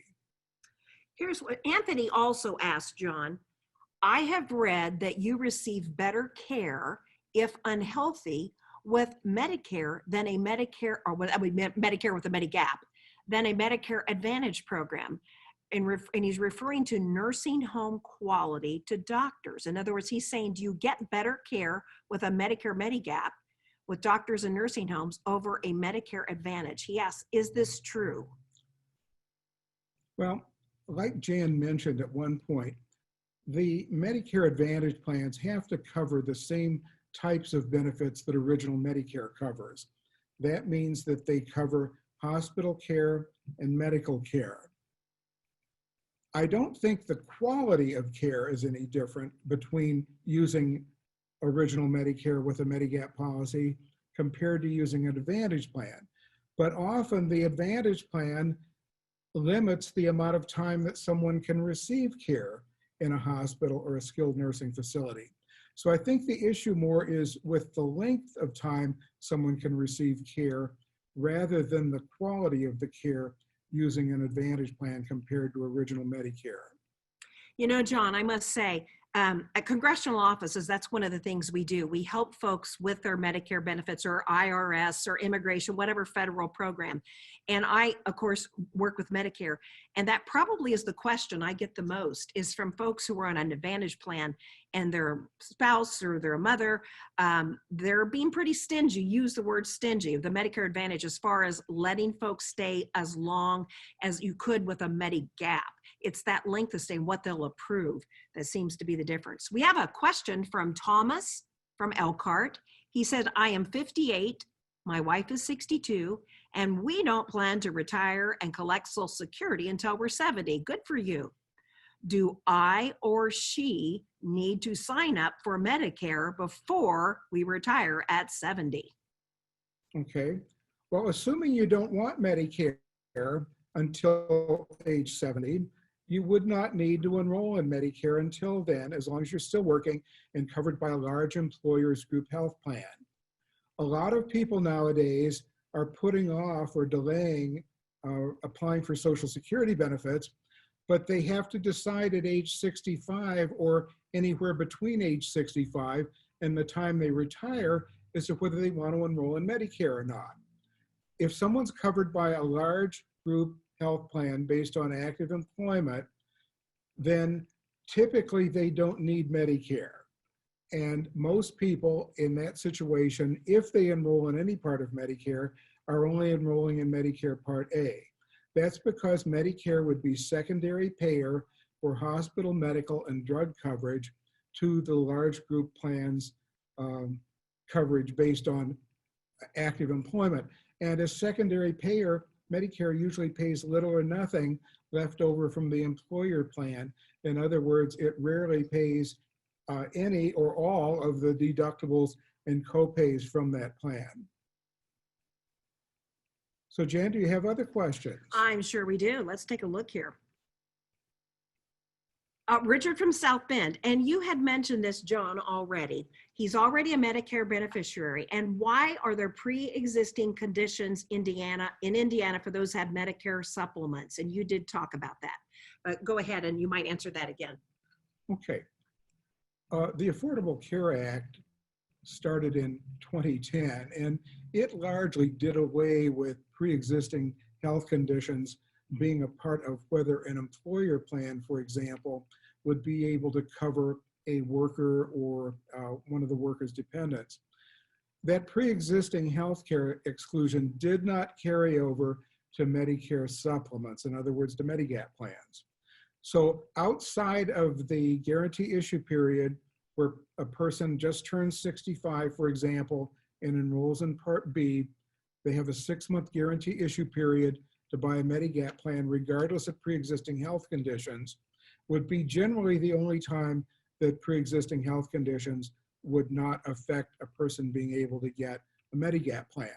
Here's what Anthony also asked, John. I have read that you receive better care if unhealthy with Medicare than a Medicare, or Medicare with a Medigap, than a Medicare Advantage program. And he's referring to nursing home quality to doctors. In other words, he's saying, do you get better care with a Medicare Medigap with doctors and nursing homes over a Medicare Advantage? He asks, is this true? Well, like Jan mentioned at one point, the Medicare Advantage plans have to cover the same types of benefits that original Medicare covers. That means that they cover hospital care and medical care. I don't think the quality of care is any different between using original Medicare with a Medigap policy compared to using an Advantage plan. But often the Advantage plan limits the amount of time that someone can receive care in a hospital or a skilled nursing facility. So I think the issue more is with the length of time someone can receive care rather than the quality of the care using an Advantage plan compared to original Medicare. You know, John, I must say, at congressional offices, that's one of the things we do. We help folks with their Medicare benefits or IRS or immigration, whatever federal program. And I, of course, work with Medicare. And that probably is the question I get the most, is from folks who are on an Advantage plan and their spouse or their mother, they're being pretty stingy, use the word stingy, the Medicare Advantage, as far as letting folks stay as long as you could with a Medigap. It's that length of stay and what they'll approve that seems to be the difference. We have a question from Thomas from Elkhart. He said, I am 58, my wife is 62, and we don't plan to retire and collect Social Security until we're 70. Good for you. Do I or she need to sign up for Medicare before we retire at 70? Okay. Well, assuming you don't want Medicare until age 70, you would not need to enroll in Medicare until then, as long as you're still working and covered by a large employer's group health plan. A lot of people nowadays are putting off or delaying applying for Social Security benefits, but they have to decide at age 65 or anywhere between age 65 and the time they retire as to whether they want to enroll in Medicare or not. If someone's covered by a large group health plan based on active employment, then typically they don't need Medicare. And most people in that situation, if they enroll in any part of Medicare, are only enrolling in Medicare Part A. That's because Medicare would be secondary payer for hospital, medical, and drug coverage to the large group plans coverage based on active employment. And as secondary payer, Medicare usually pays little or nothing left over from the employer plan. In other words, it rarely pays any or all of the deductibles and copays from that plan. So Jan, do you have other questions? I'm sure we do. Let's take a look here. Richard from South Bend, and you had mentioned this, John, already. He's already a Medicare beneficiary. And why are there pre-existing conditions in Indiana for those who have Medicare supplements? And you did talk about that. But go ahead and you might answer that again. Okay. The Affordable Care Act started in 2010, and it largely did away with pre-existing health conditions being a part of whether an employer plan, for example, would be able to cover a worker or one of the worker's dependents. That pre-existing healthcare exclusion did not carry over to Medicare supplements, in other words, to Medigap plans. So outside of the guarantee issue period, where a person just turns 65, for example, and enrolls in Part B, they have a 6-month guarantee issue period to buy a Medigap plan, regardless of pre-existing health conditions, would be generally the only time that pre-existing health conditions would not affect a person being able to get a Medigap plan.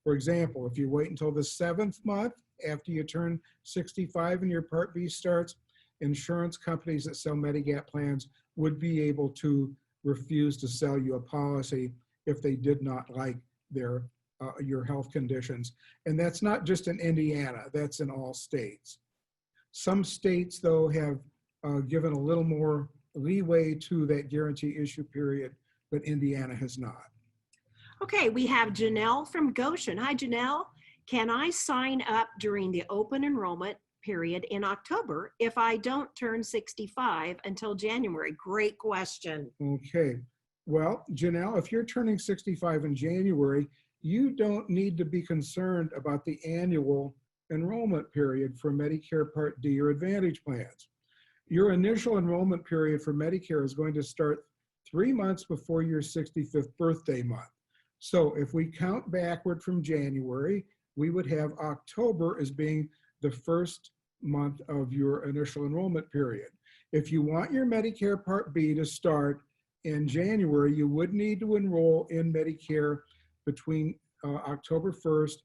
For example, if you wait until the 7th month after you turn 65 and your Part B starts, insurance companies that sell Medigap plans would be able to refuse to sell you a policy if they did not like your health conditions. And that's not just in Indiana, that's in all states. Some states, though, have given a little more leeway to that guarantee issue period, but Indiana has not. Okay, we have Janelle from Goshen. Hi, Janelle. Can I sign up during the open enrollment period in October if I don't turn 65 until January? Great question. Okay. Well, Janelle, if you're turning 65 in January, you don't need to be concerned about the annual enrollment period for Medicare Part D or Advantage plans. Your initial enrollment period for Medicare is going to start 3 months before your 65th birthday month. So if we count backward from January, we would have October as being the first month of your initial enrollment period. If you want your Medicare Part B to start in January, you would need to enroll in Medicare between October 1st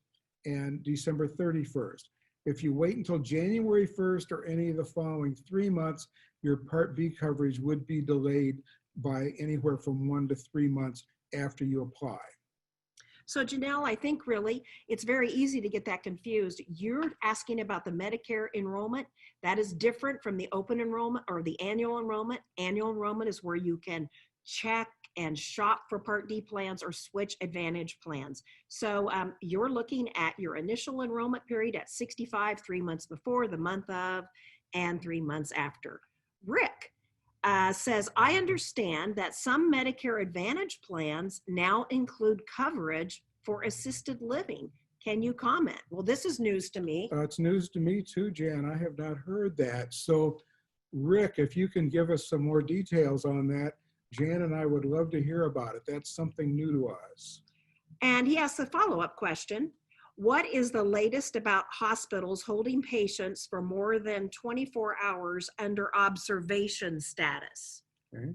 and December 31st. If you wait until January 1st or any of the following 3 months, your Part B coverage would be delayed by anywhere from 1 to 3 months after you apply. So Janelle, I think really it's very easy to get that confused. You're asking about the Medicare enrollment. That is different from the open enrollment or the annual enrollment. Annual enrollment is where you can check and shop for Part D plans or switch Advantage plans. So you're looking at your initial enrollment period at 65, 3 months before, the month of, and 3 months after. Rick says, I understand that some Medicare Advantage plans now include coverage for assisted living. Can you comment? Well, this is news to me. It's news to me too, Jan. I have not heard that. So, Rick, if you can give us some more details on that, Jan and I would love to hear about it. That's something new to us. And he asks a follow-up question. What is the latest about hospitals holding patients for more than 24 hours under observation status? Okay.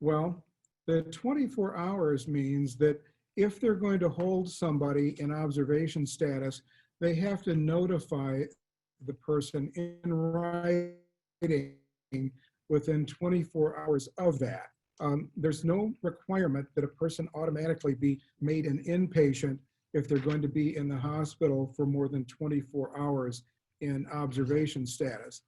Well, the 24 hours means that if they're going to hold somebody in observation status, they have to notify the person in writing within 24 hours of that. There's no requirement that a person automatically be made an inpatient if they're going to be in the hospital for more than 24 hours in observation status.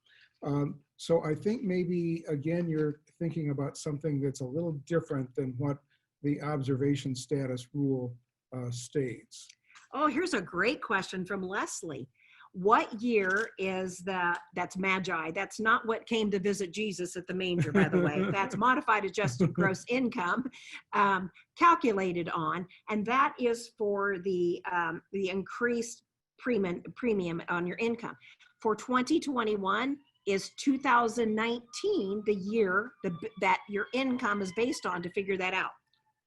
So I think maybe, again, you're thinking about something that's a little different than what the observation status rule states. Oh, here's a great question from Leslie. What year is that's Magi? That's not what came to visit Jesus at the manger, by the way. That's modified adjusted gross income calculated on, and that is for the increased premium on your income. For 2021 is 2019, the year that your income is based on to figure that out.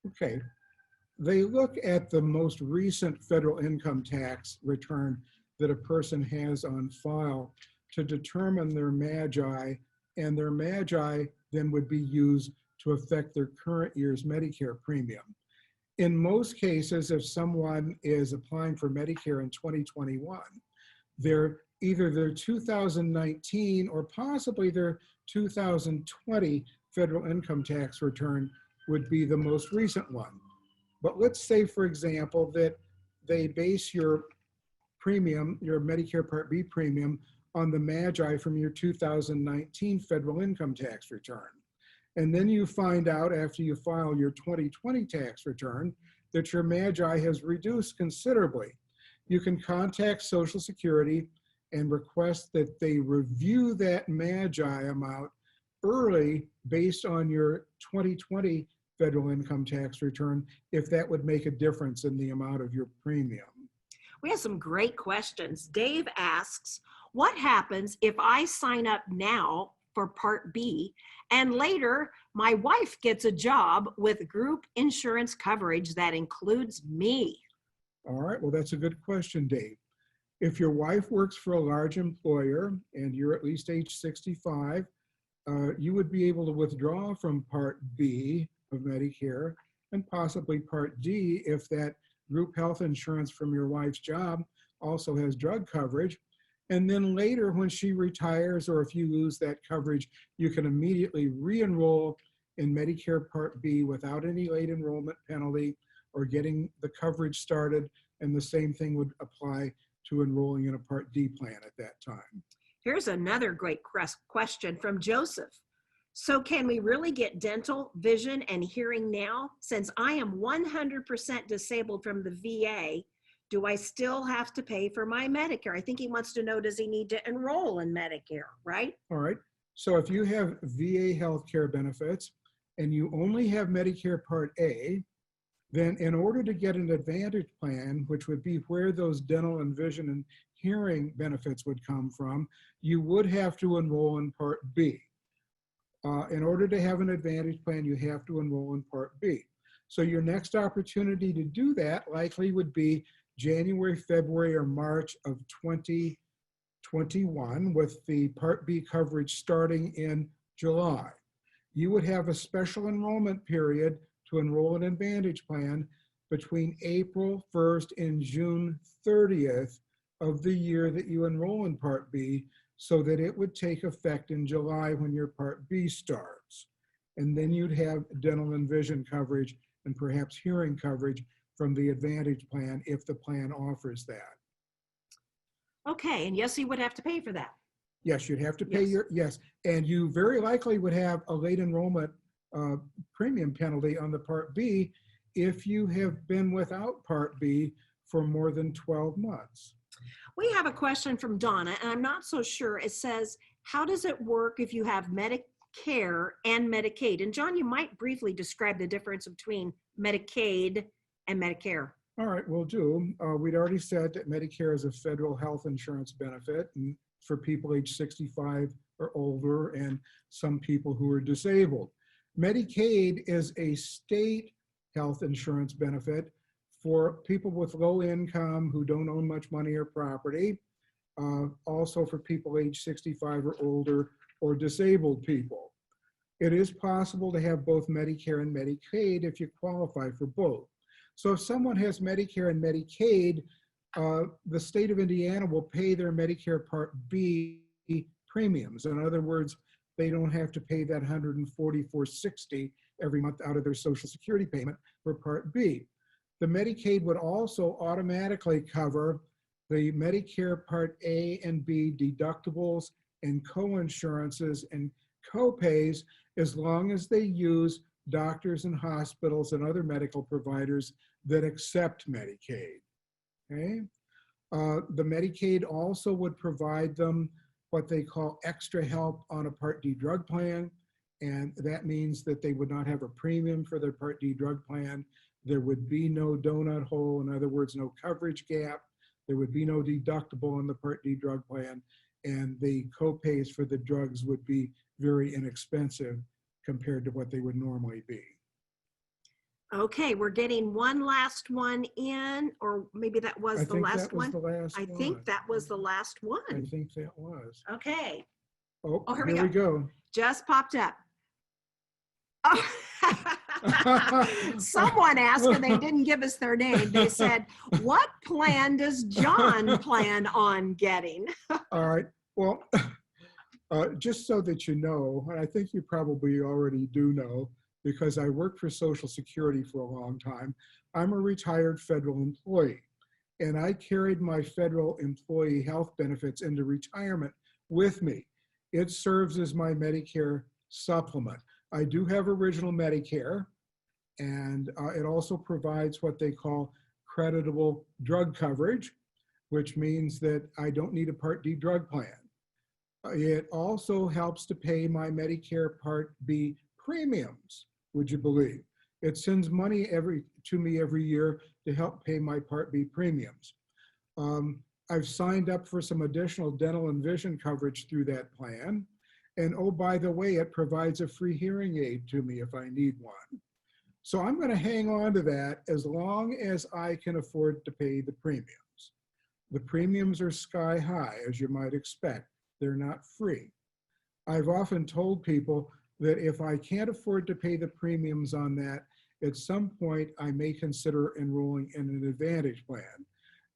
Okay. They look at the most recent federal income tax return that a person has on file to determine their MAGI, and their MAGI then would be used to affect their current year's Medicare premium. In most cases, if someone is applying for Medicare in 2021, either their 2019 or possibly their 2020 federal income tax return would be the most recent one. But let's say, for example, that they base your premium, your Medicare Part B premium, on the MAGI from your 2019 federal income tax return. And then you find out after you file your 2020 tax return that your MAGI has reduced considerably. You can contact Social Security and request that they review that MAGI amount early based on your 2020 federal income tax return, if that would make a difference in the amount of your premium. We have some great questions. Dave asks, what happens if I sign up now for Part B and later my wife gets a job with group insurance coverage that includes me? All right, well, that's a good question, Dave. If your wife works for a large employer and you're at least age 65, you would be able to withdraw from Part B of Medicare and possibly Part D if that group health insurance from your wife's job also has drug coverage. And then later when she retires, or if you lose that coverage, you can immediately re-enroll in Medicare Part B without any late enrollment penalty or getting the coverage started. And the same thing would apply to enrolling in a Part D plan at that time. Here's another great question from Joseph. So can we really get dental, vision, and hearing now? Since I am 100% disabled from the VA, do I still have to pay for my Medicare? I think he wants to know, does he need to enroll in Medicare, right? All right. So if you have VA healthcare benefits and you only have Medicare Part A, then in order to get an Advantage plan, which would be where those dental and vision and hearing benefits would come from, you would have to enroll in Part B. In order to have an Advantage plan, you have to enroll in Part B. So your next opportunity to do that likely would be January, February, or March of 2021, with the Part B coverage starting in July. You would have a special enrollment period to enroll an Advantage plan between April 1st and June 30th of the year that you enroll in Part B, so that it would take effect in July when your Part B starts. And then you'd have dental and vision coverage and perhaps hearing coverage from the Advantage plan if the plan offers that. Okay, and yes, he would have to pay for that. Yes, you'd have to pay yes. And you very likely would have a late enrollment premium penalty on the Part B if you have been without Part B for more than 12 months. We have a question from Donna, and I'm not so sure. It says, how does it work if you have Medicare and Medicaid? And John, you might briefly describe the difference between Medicaid and Medicare. All right, will do. We'd already said that Medicare is a federal health insurance benefit and for people age 65 or older and some people who are disabled. Medicaid is a state health insurance benefit for people with low income who don't own much money or property, also for people age 65 or older or disabled people. It is possible to have both Medicare and Medicaid if you qualify for both. So if someone has Medicare and Medicaid, the state of Indiana will pay their Medicare Part B premiums. In other words, they don't have to pay that $144.60 every month out of their Social Security payment for Part B. The Medicaid would also automatically cover the Medicare Part A and B deductibles and co-insurances and co-pays as long as they use doctors and hospitals and other medical providers that accept Medicaid. Okay? The Medicaid also would provide them what they call extra help on a Part D drug plan, and that means that they would not have a premium for their Part D drug plan. There would be no donut hole, in other words, no coverage gap. There would be no deductible in the Part D drug plan, and the co-pays for the drugs would be very inexpensive compared to what they would normally be. Okay, we're getting one last one in, or maybe that was the last one. I think that was the last I one. think that was. Okay, Oh, here here we go. just popped up. Oh. Someone asked, and they didn't give us their name. They said, what plan does John plan on getting? All right. Well, just so that you know, and I think you probably already do know, because I worked for Social Security for a long time, I'm a retired federal employee, and I carried my federal employee health benefits into retirement with me. It serves as my Medicare supplement. I do have original Medicare, and it also provides what they call creditable drug coverage, which means that I don't need a Part D drug plan. It also helps to pay my Medicare Part B premiums, would you believe? It sends money to me every year to help pay my Part B premiums. I've signed up for some additional dental and vision coverage through that plan. And oh, by the way, it provides a free hearing aid to me if I need one. So I'm going to hang on to that as long as I can afford to pay the premiums. The premiums are sky high, as you might expect. They're not free. I've often told people that if I can't afford to pay the premiums on that, at some point I may consider enrolling in an Advantage plan.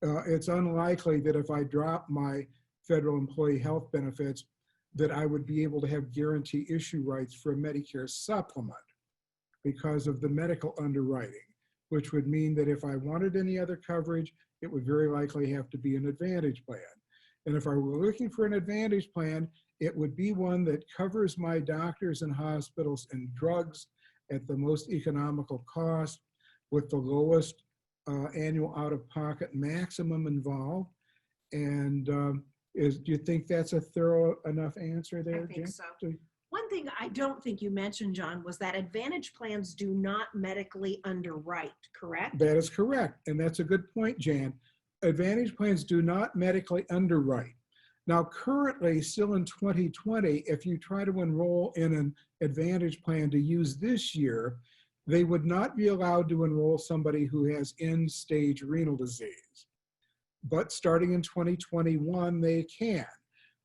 It's unlikely that if I drop my federal employee health benefits, that I would be able to have guarantee issue rights for a Medicare supplement because of the medical underwriting, which would mean that if I wanted any other coverage, it would very likely have to be an Advantage plan. And if I were looking for an Advantage plan, it would be one that covers my doctors and hospitals and drugs at the most economical cost with the lowest annual out-of-pocket maximum involved. And do you think that's a thorough enough answer there, I think Jen? so. One thing I don't think you mentioned, John, was that Advantage plans do not medically underwrite, correct? That is correct. And that's a good point, Jan. Advantage plans do not medically underwrite. Now, currently, still in 2020, if you try to enroll in an Advantage plan to use this year, they would not be allowed to enroll somebody who has end-stage renal disease. But starting in 2021, they can,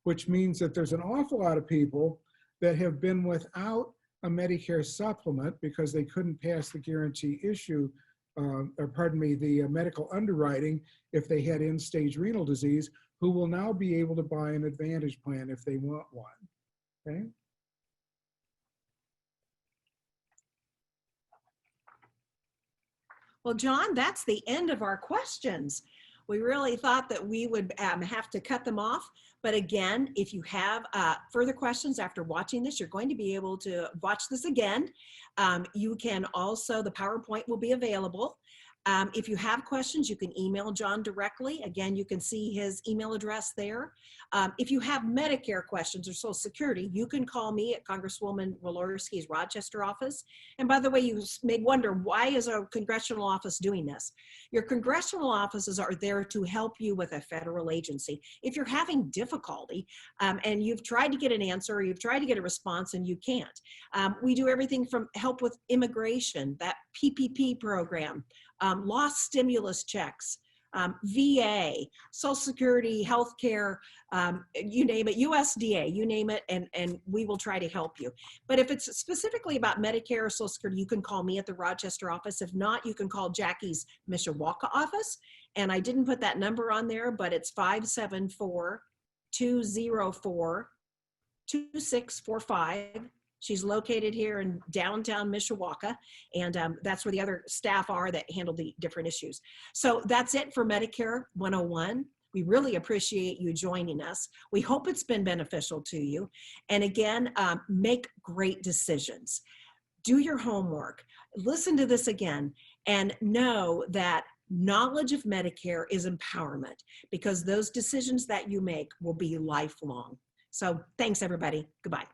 which means that there's an awful lot of people that have been without a Medicare supplement because they couldn't pass the guarantee issue, the medical underwriting if they had end-stage renal disease, who will now be able to buy an Advantage plan if they want one, okay? Well, John, that's the end of our questions. We really thought that we would have to cut them off. But again, if you have further questions after watching this, you're going to be able to watch this again. You can also, the PowerPoint will be available. If you have questions, you can email John directly. Again, you can see his email address there. If you have Medicare questions or Social Security, you can call me at Congresswoman Walorski's Rochester office. And by the way, you may wonder, why is a congressional office doing this? Your congressional offices are there to help you with a federal agency. If you're having difficulty and you've tried to get an answer or you've tried to get a response and you can't, we do everything from help with immigration, that PPP program, lost stimulus checks, VA, Social Security, healthcare, you name it, USDA, you name it, and we will try to help you. But if it's specifically about Medicare or Social Security, you can call me at the Rochester office. If not, you can call Jackie's Mishawaka office. And I didn't put that number on there, but it's 574-204-2645. She's located here in downtown Mishawaka, and that's where the other staff are that handle the different issues. So that's it for Medicare 101. We really appreciate you joining us. We hope it's been beneficial to you. And again, make great decisions. Do your homework. Listen to this again and know that knowledge of Medicare is empowerment, because those decisions that you make will be lifelong. So thanks, everybody. Goodbye.